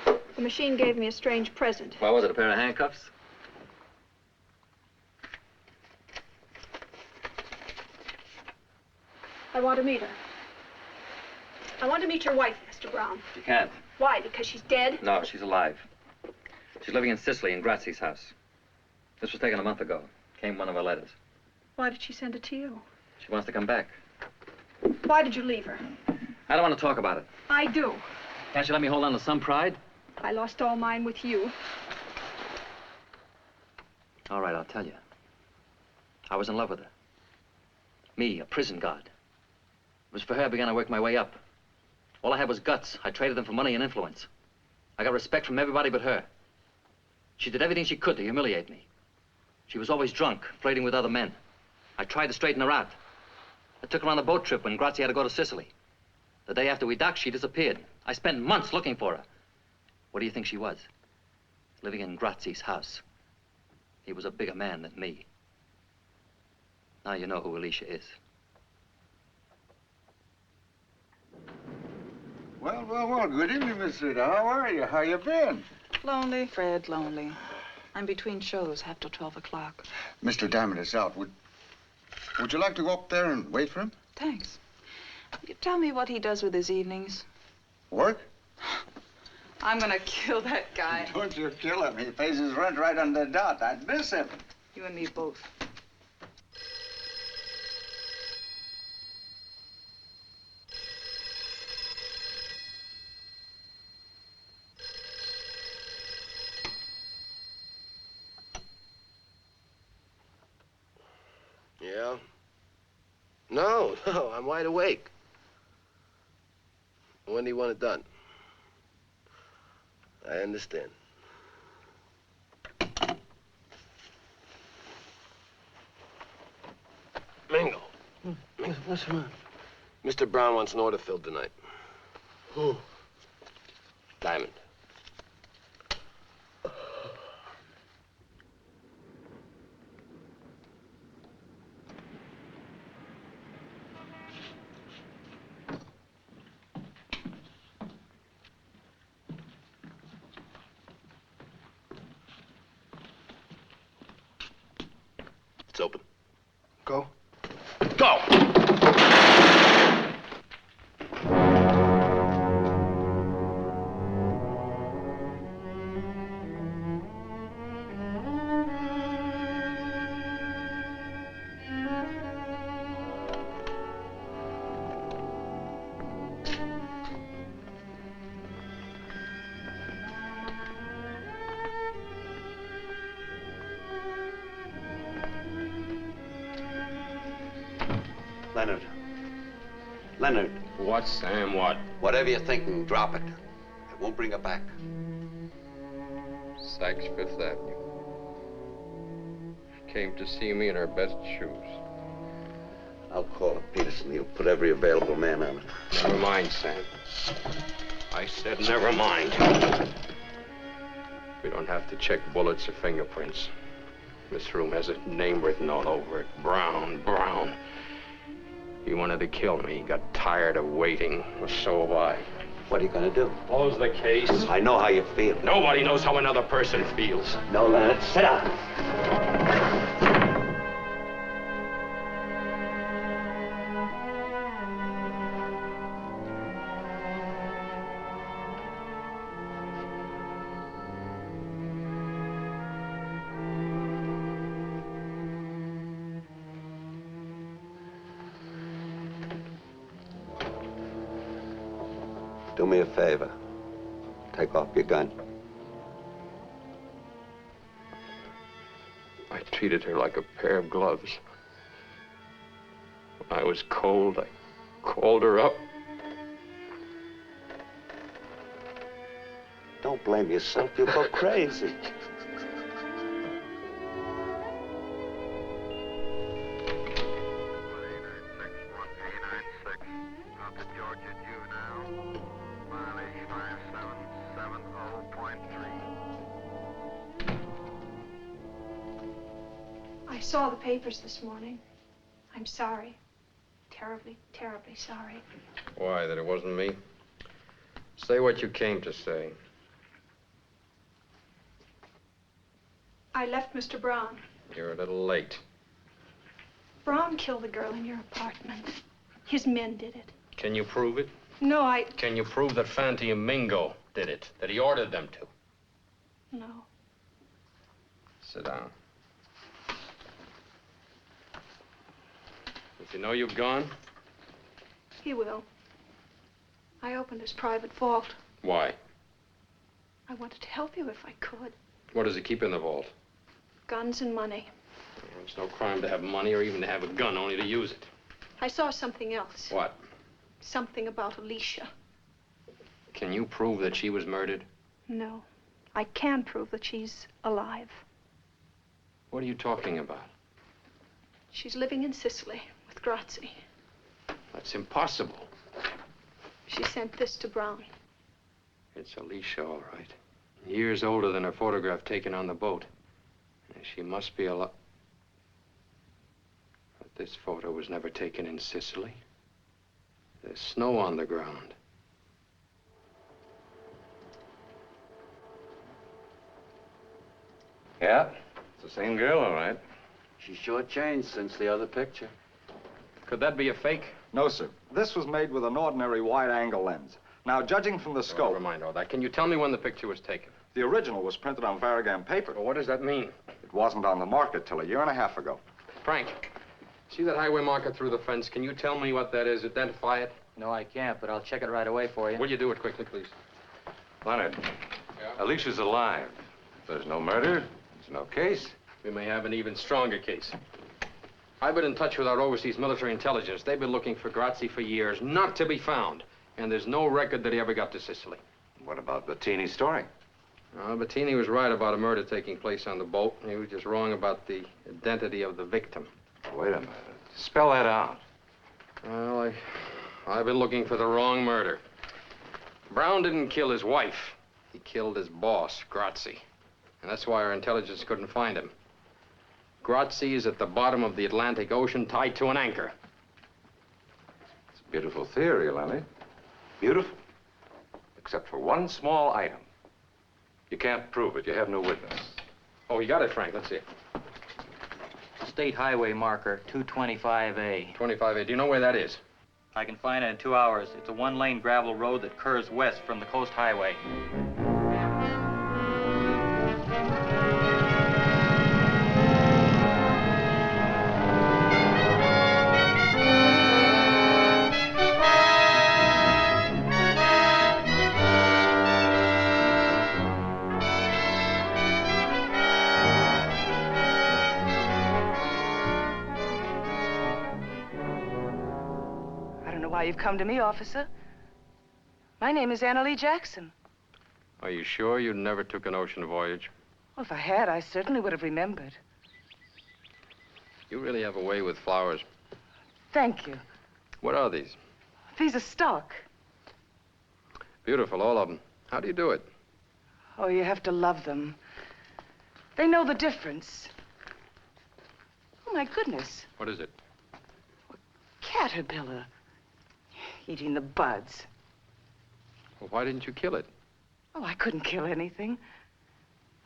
The machine gave me a strange present. What was it, a pair of handcuffs? I want to meet her. I want to meet your wife, Mr. Brown. You can't. Why? Because she's dead? No, she's alive. She's living in Sicily in Grazzi's house. This was taken a month ago. Came one of her letters. Why did she send it to you? She wants to come back. Why did you leave her? I don't want to talk about it. I do. Can't you let me hold on to some pride? I lost all mine with you. All right, I'll tell you. I was in love with her. Me, a prison guard. It was for her I began to work my way up. All I had was guts. I traded them for money and influence. I got respect from everybody but her. She did everything she could to humiliate me. She was always drunk, flirting with other men. I tried to straighten her out. I took her on a boat trip when Grazzi had to go to Sicily. The day after we docked, she disappeared. I spent months looking for her. What do you think she was? Living in Grazzi's house. He was a bigger man than me. Now you know who Alicia is. Well, good evening, Miss Rita. How are you? How you been? Lonely, Fred, lonely. I'm between shows, half till 12 o'clock. Mr. Diamond is out. Would you like to go up there and wait for him? Thanks. You tell me what he does with his evenings. Work? I'm gonna kill that guy. Don't you kill him. He pays his rent right on the dot. I'd miss him. You and me both. Yeah? No, I'm wide awake. When do you want it done? I understand. Mingo. Mingo, what's wrong? Mr. Brown wants an order filled tonight. Who? Diamond. It's open. Go. Go! Leonard. Leonard. What, Sam, what? Whatever you're thinking, drop it. I won't bring her back. Sykes, Fifth Avenue. She came to see me in her best shoes. I'll call it, Peterson. He'll put every available man on it. Never mind, Sam. I said never mind. We don't have to check bullets or fingerprints. This room has a name written all over it. Brown, Brown. He wanted to kill me. He got tired of waiting. Well, so have I. What are you gonna do? Close the case. I know how you feel. Nobody knows how another person feels. No, Leonard, sit down. Do me a favor. Take off your gun. I treated her like a pair of gloves. When I was cold, I called her up. Don't blame yourself. You'll go crazy. I saw the papers this morning. I'm sorry. Terribly, terribly sorry. Why, that it wasn't me? Say what you came to say. I left Mr. Brown. You're a little late. Brown killed the girl in your apartment. His men did it. Can you prove it? No, Can you prove that Fanti and Mingo did it? That he ordered them to? No. Sit down. Does he know you've gone? He will. I opened his private vault. Why? I wanted to help you if I could. What does he keep in the vault? Guns and money. Well, it's no crime to have money or even to have a gun, only to use it. I saw something else. What? Something about Alicia. Can you prove that she was murdered? No. I can prove that she's alive. What are you talking about? She's living in Sicily with Grazzi. That's impossible. She sent this to Brown. It's Alicia, all right. Years older than her photograph taken on the boat. She must be alive. But this photo was never taken in Sicily. There's snow on the ground. Yeah, it's the same girl, all right. She sure changed since the other picture. Could that be a fake? No, sir. This was made with an ordinary wide-angle lens. Now, judging from the scope... Never mind all that. Can you tell me when the picture was taken? The original was printed on Varigam paper. Well, what does that mean? It wasn't on the market till a year and a half ago. Frank, see that highway marker through the fence? Can you tell me what that is? Identify it? No, I can't, but I'll check it right away for you. Will you do it quickly, please? Leonard, Alicia's alive. There's no murder. There's no case. We may have an even stronger case. I've been in touch with our overseas military intelligence. They've been looking for Grazzi for years, not to be found. And there's no record that he ever got to Sicily. What about Bettini's story? Bettini was right about a murder taking place on the boat. He was just wrong about the identity of the victim. Wait a minute. Spell that out. Well, I've been looking for the wrong murder. Brown didn't kill his wife. He killed his boss, Grazzi. And that's why our intelligence couldn't find him. Grazzi is at the bottom of the Atlantic Ocean, tied to an anchor. It's a beautiful theory, Leonard. Beautiful. Except for one small item. You can't prove it. You have no witness. Oh, you got it, Frank. Let's see it. State highway marker, 225A. 25A. Do you know where that is? I can find it in 2 hours. It's a one-lane gravel road that curves west from the coast highway. Why you've come to me, officer. My name is Anna Lee Jackson. Are you sure you never took an ocean voyage? Well, if I had, I certainly would have remembered. You really have a way with flowers. Thank you. What are these? These are stock. Beautiful, all of them. How do you do it? Oh, you have to love them. They know the difference. Oh, my goodness. What is it? caterpillar. Eating the buds. Well, why didn't you kill it? Oh, I couldn't kill anything.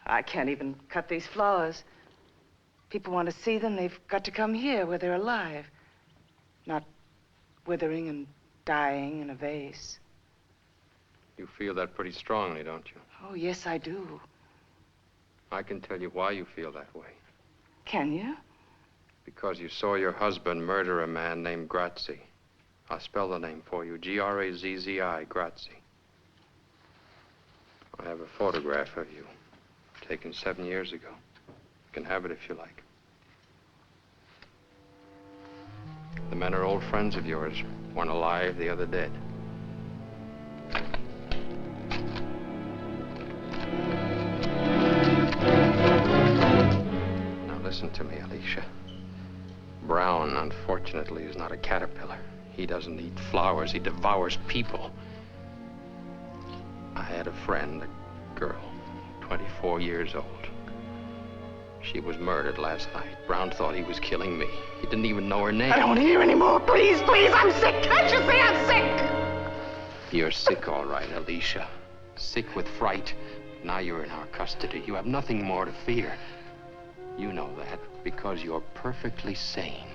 I can't even cut these flowers. People want to see them, they've got to come here where they're alive. Not withering and dying in a vase. You feel that pretty strongly, don't you? Oh, yes, I do. I can tell you why you feel that way. Can you? Because you saw your husband murder a man named Grazzi. I'll spell the name for you. Grazzi, Grazzi. I have a photograph of you, taken 7 years ago. You can have it if you like. The men are old friends of yours. One alive, the other dead. Now listen to me, Alicia. Brown, unfortunately, is not a caterpillar. He doesn't eat flowers, he devours people. I had a friend, a girl, 24 years old. She was murdered last night. Brown thought he was killing me. He didn't even know her name. I don't want to hear anymore. Please, please, I'm sick. Can't you see I'm sick? You're sick, all right, Alicia. Sick with fright. Now you're in our custody. You have nothing more to fear. You know that because you're perfectly sane.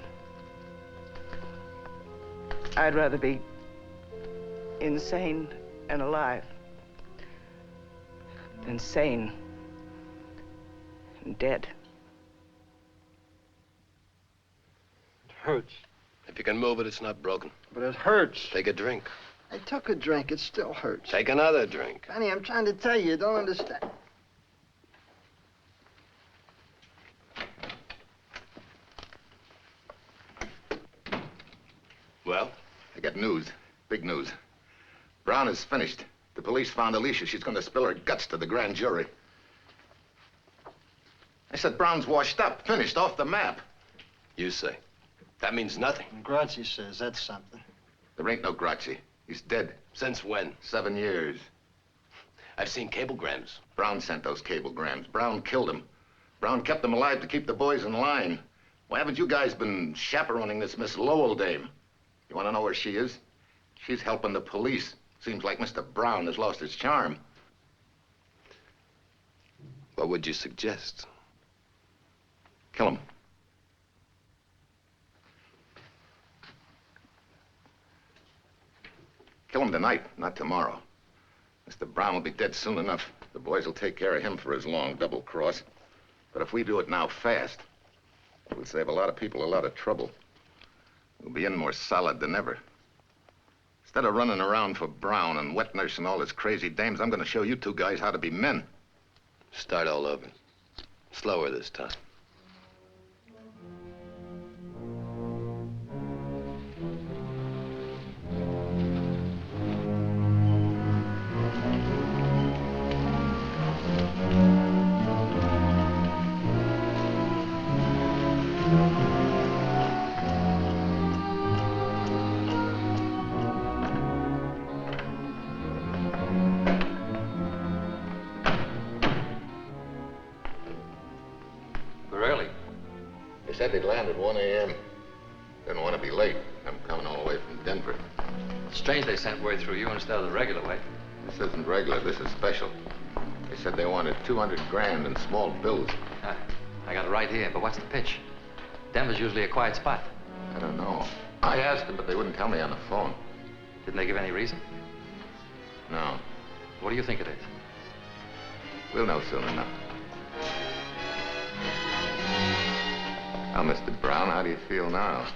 I'd rather be insane and alive than sane and dead. It hurts. If you can move it, it's not broken. But it hurts. Take a drink. I took a drink. It still hurts. Take another drink. Connie, I'm trying to tell you. You don't understand. Well, I got news. Big news. Brown is finished. The police found Alicia. She's going to spill her guts to the grand jury. I said Brown's washed up, finished, off the map. You say. That means nothing. Grazzi says that's something. There ain't no Grazzi. He's dead. Since when? 7 years. I've seen cablegrams. Brown sent those cablegrams. Brown killed him. Brown kept them alive to keep the boys in line. Why haven't you guys been chaperoning this Miss Lowell dame? You want to know where she is? She's helping the police. Seems like Mr. Brown has lost his charm. What would you suggest? Kill him. Kill him tonight, not tomorrow. Mr. Brown will be dead soon enough. The boys will take care of him for his long double cross. But if we do it now fast, we'll save a lot of people a lot of trouble. We'll be in more solid than ever. Instead of running around for Brown and wet nurse and all his crazy dames, I'm going to show you two guys how to be men. Start all over. Slower this time. Said they'd land at 1 a.m. Didn't want to be late. I'm coming all the way from Denver. Strange they sent word through you instead of the regular way. This isn't regular. This is special. They said they wanted 200 grand in small bills. I got it right here, but what's the pitch? Denver's usually a quiet spot. I don't know. I asked them, but they wouldn't tell me on the phone. Didn't they give any reason? No. What do you think it is? We'll know soon enough. Now, Mr. Brown, how do you feel now?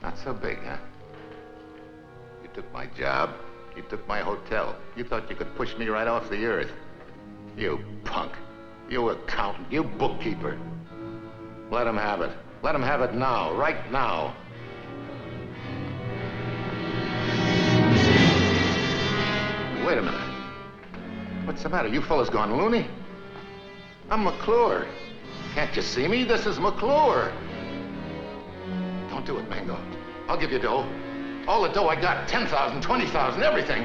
Not so big, huh? You took my job. You took my hotel. You thought you could push me right off the earth. You punk. You accountant. You bookkeeper. Let him have it. Let him have it now. Right now. Wait a minute. What's the matter? You fellas gone loony? I'm McClure. Can't you see me? This is McClure. Don't do it, Mango. I'll give you dough. All the dough I got, 10,000, 20,000, everything.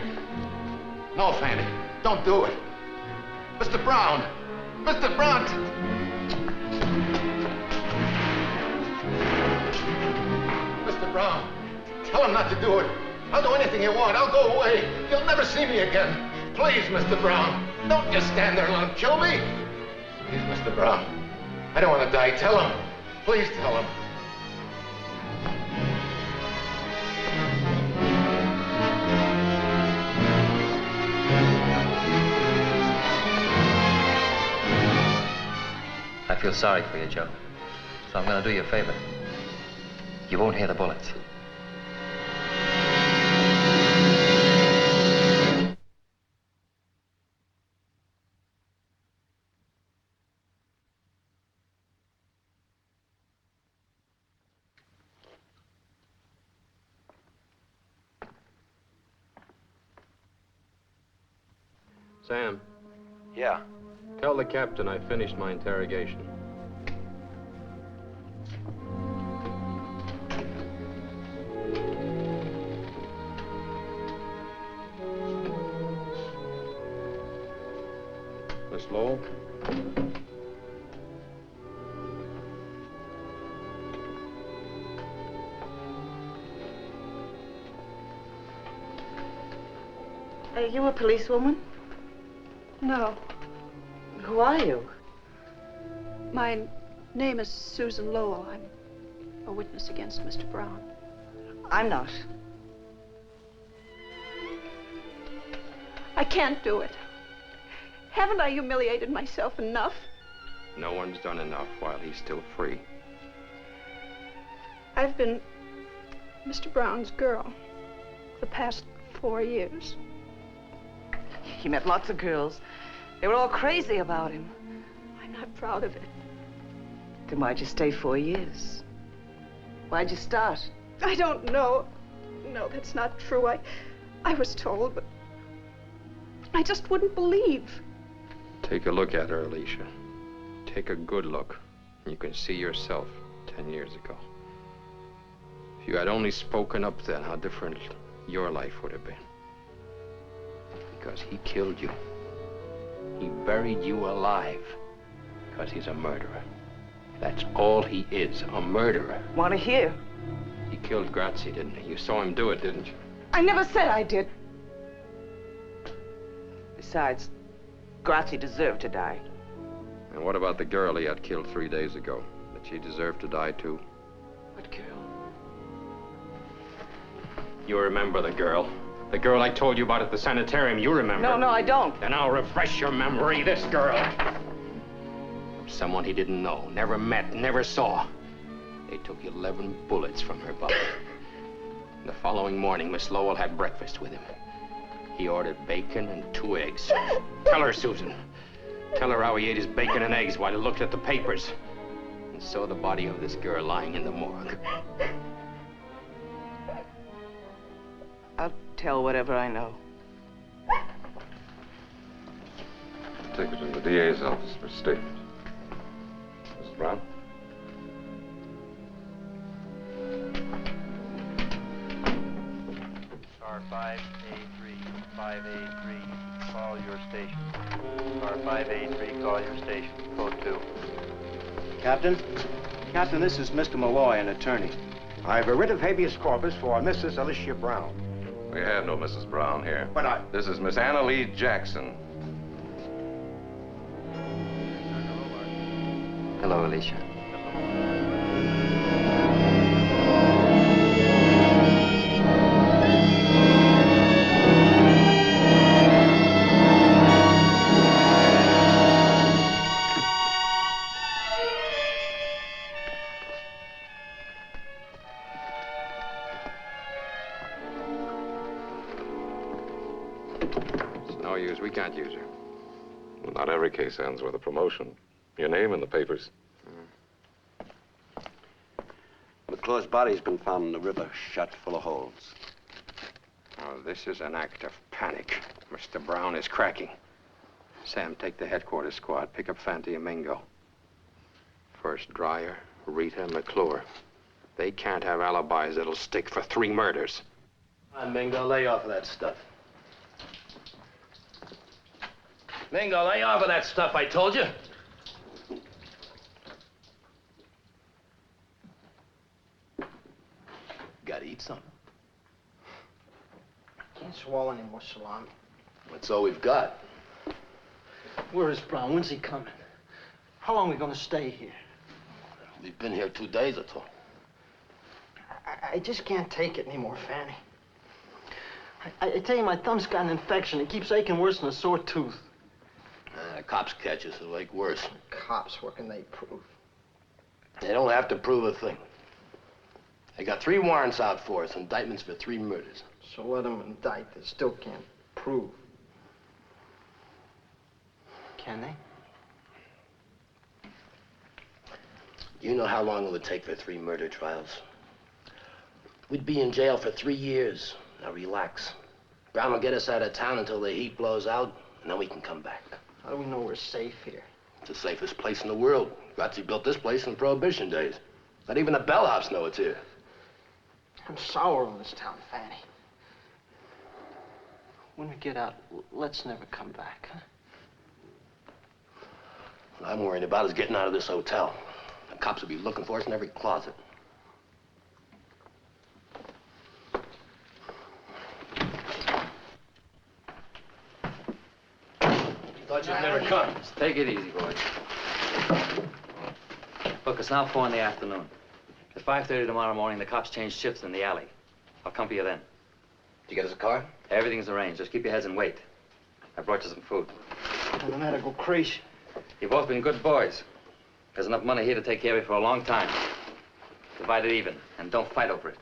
No, Fanny, don't do it. Mr. Brown! Mr. Brown! Mr. Brown! Tell him not to do it. I'll do anything you want. I'll go away. You'll never see me again. Please, Mr. Brown. Don't just stand there and let him kill me. Please, Mr. Brown. I don't want to die. Tell him. Please tell him. I feel sorry for you, Joe. So I'm going to do you a favor. You won't hear the bullets. Sam, Yeah. tell the captain I finished my interrogation. Miss Lowell? Are you a policewoman? No. Who are you? My name is Susan Lowell. I'm a witness against Mr. Brown. I'm not. I can't do it. Haven't I humiliated myself enough? No one's done enough while he's still free. I've been Mr. Brown's girl for the past 4 years. He met lots of girls. They were all crazy about him. I'm not proud of it. Then why'd you stay 4 years? Why'd you start? I don't know. No, that's not true. I was told, but I just wouldn't believe. Take a look at her, Alicia. Take a good look. And you can see yourself 10 years ago. If you had only spoken up then, how different your life would have been. Because he killed you. He buried you alive. Because he's a murderer. That's all he is, a murderer. Want to hear? He killed Grazzi, didn't he? You saw him do it, didn't you? I never said I did. Besides, Grazzi deserved to die. And what about the girl he had killed 3 days ago? Did she deserve to die, too? What girl? You remember the girl. The girl I told you about at the sanitarium, you remember. No, I don't. Then I'll refresh your memory. This girl. Someone he didn't know, never met, never saw. They took 11 bullets from her body. The following morning, Miss Lowell had breakfast with him. He ordered bacon and 2 eggs. Tell her, Susan. Tell her how he ate his bacon and eggs while he looked at the papers and saw the body of this girl lying in the morgue. I'll tell whatever I know. Take it to the DA's office for a statement. Mrs. Brown? Star 5A3, 5A3, call your station. Star 5A3, call your station. Code 2. Captain? Captain, this is Mr. Malloy, an attorney. I have a writ of habeas corpus for Mrs. Alicia Brown. We have no Mrs. Brown here. But This is Miss Anna Lee Jackson. Hello, Alicia. It's no use. We can't use her. Well, not every case ends with a promotion. Your name in the papers. McClure's body's been found in the river, shot full of holes. Oh, this is an act of panic. Mr. Brown is cracking. Sam, take the headquarters squad. Pick up Fanti and Mingo. First Dreyer, Rita, McClure. They can't have alibis that'll stick for 3 murders. Come on, Mingo, lay off of that stuff. Mingo, lay off of that stuff, I told you. Gotta eat something. swallow any more salami. That's all we've got. Where is Brown? When's he coming? How long are we gonna stay here? We've been here 2 days or so. I just can't take it anymore, Fanny. I tell you, my thumb's got an infection. It keeps aching worse than a sore tooth. Cops catch us, it'll ache worse. Cops, what can they prove? They don't have to prove a thing. They got 3 warrants out for us, indictments for 3 murders. So let them indict. They still can't prove. Can they? You know how long it would take for 3 murder trials? We'd be in jail for 3 years. Now relax. Brown will get us out of town until the heat blows out, and then we can come back. How do we know we're safe here? It's the safest place in the world. Grazzi built this place in Prohibition days. Not even the bellhops know it's here. I'm sour on this town, Fanny. When we get out, let's never come back, huh? What I'm worried about is getting out of this hotel. The cops will be looking for us in every closet. Thought you'd never come. Just take it easy, boys. Look, it's now 4 in the afternoon. At 5:30 tomorrow morning, the cops change shifts in the alley. I'll come for you then. Did you get us a car? Everything's arranged. Just keep your heads and wait. I brought you some food. And the matter go crazy. You've both been good boys. There's enough money here to take care of you for a long time. Divide it even, and don't fight over it.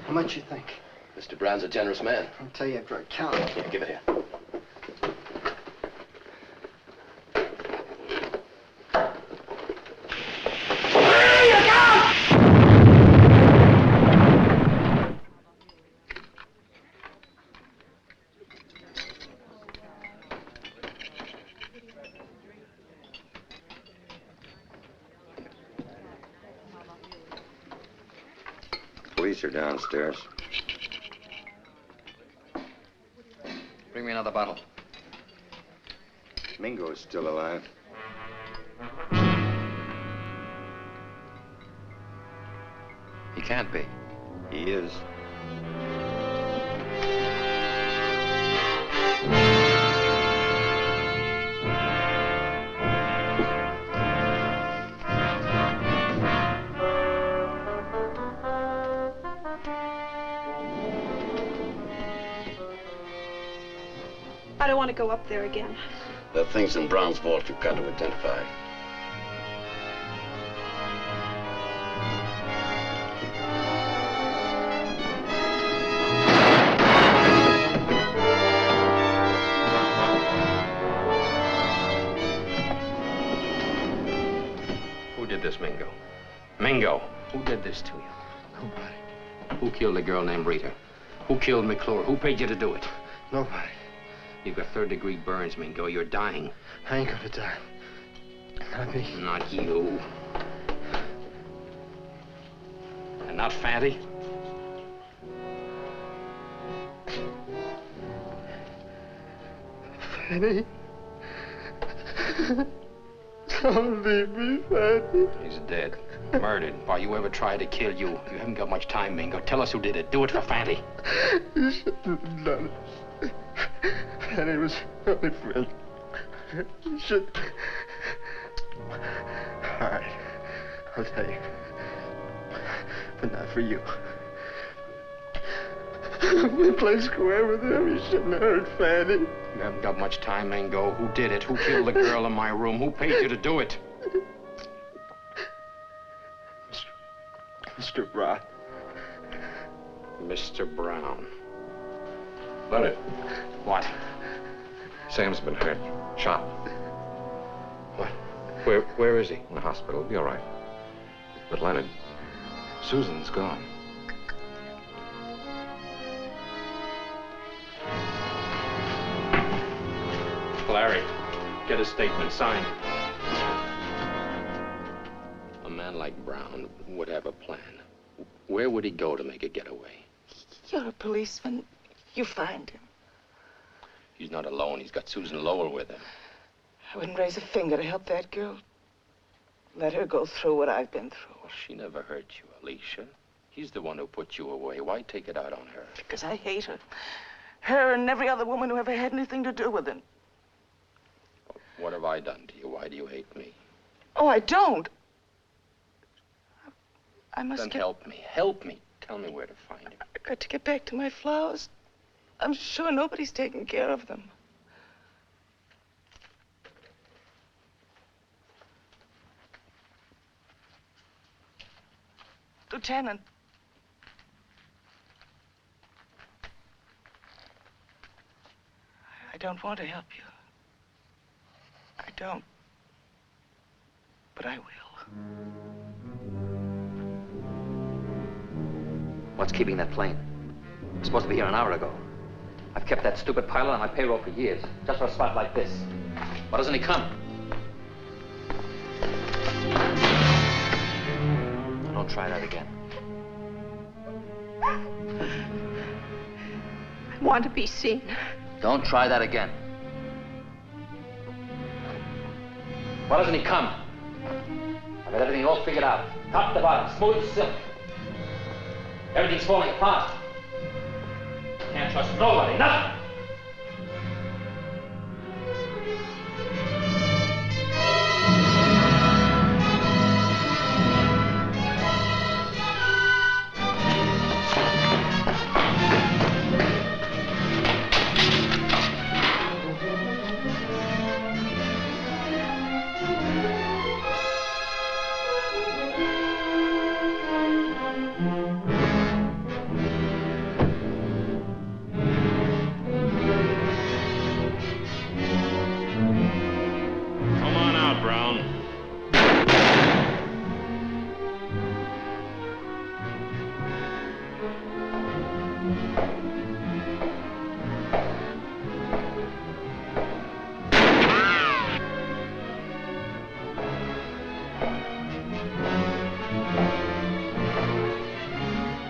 How much you think? Mr. Brown's a generous man. I'll tell you after I count it. Here, give it here. Police are downstairs. Bring me another bottle. Mingo is still alive. He can't be. He is. I don't want to go up there again. There are things in Brown's vault you've got to identify. Who did this, Mingo? Mingo, who did this to you? Nobody. Who killed a girl named Rita? Who killed McClure? Who paid you to do it? Nobody. You've got 3rd-degree burns, Mingo. You're dying. I ain't gonna die. Not me. Not you. And not Fatty? Fanny. Don't leave me, Fanny. He's dead. Murdered. Why, you ever tried to kill you? You haven't got much time, Mingo. Tell us who did it. Do it for Fatty. You shouldn't have done it. Fanny was my only friend. You should. All right. I'll tell you. But not for you. We played square with him. You shouldn't have hurt Fanny. You haven't got much time, Mingo. Who did it? Who killed the girl in my room? Who paid you to do it? Mr. Brown. Mr. Brown. Leonard. What? Sam's been hurt. Shot. What? Where is he? In the hospital. He'll be all right. But Leonard, Susan's gone. Larry, get a statement signed. A man like Brown would have a plan. Where would he go to make a getaway? You're a policeman. You find him. He's not alone. He's got Susan Lowell with him. I wouldn't raise a finger to help that girl. Let her go through what I've been through. She never hurt you, Alicia. He's the one who put you away. Why take it out on her? Because I hate her. Her and every other woman who ever had anything to do with him. What have I done to you? Why do you hate me? Oh, I don't. I must Then help me. Help me. Tell me where to find him. I've got to get back to my flowers. I'm sure nobody's taking care of them. Lieutenant. I don't want to help you. I don't. But I will. What's keeping that plane? It was supposed to be here an hour ago. I've kept that stupid pilot on my payroll for years, just for a spot like this. Why doesn't he come? Now, don't try that again. I want to be seen. Don't try that again. Why doesn't he come? I've got everything all figured out. Top to bottom, smooth as silk. Everything's falling apart. Can't trust nobody, nothing.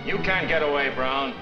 You can't get away, Brown.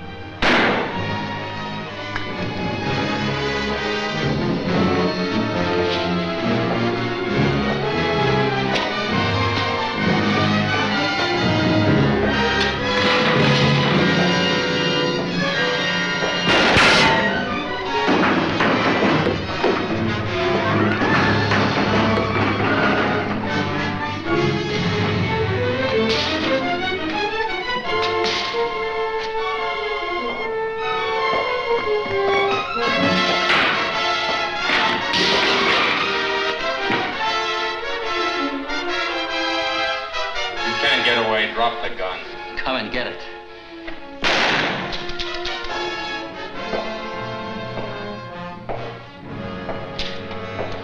Drop the gun. Come and get it.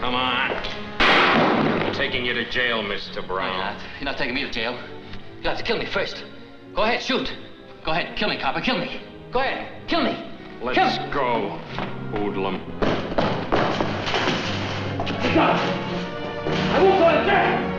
Come on. I'm taking you to jail, Mr. Brown. No, you're not taking me to jail. You'll have to kill me first. Go ahead, shoot. Go ahead, kill me, copper, kill me. Go ahead, kill me. Let's go, hoodlum. I won't go to jail.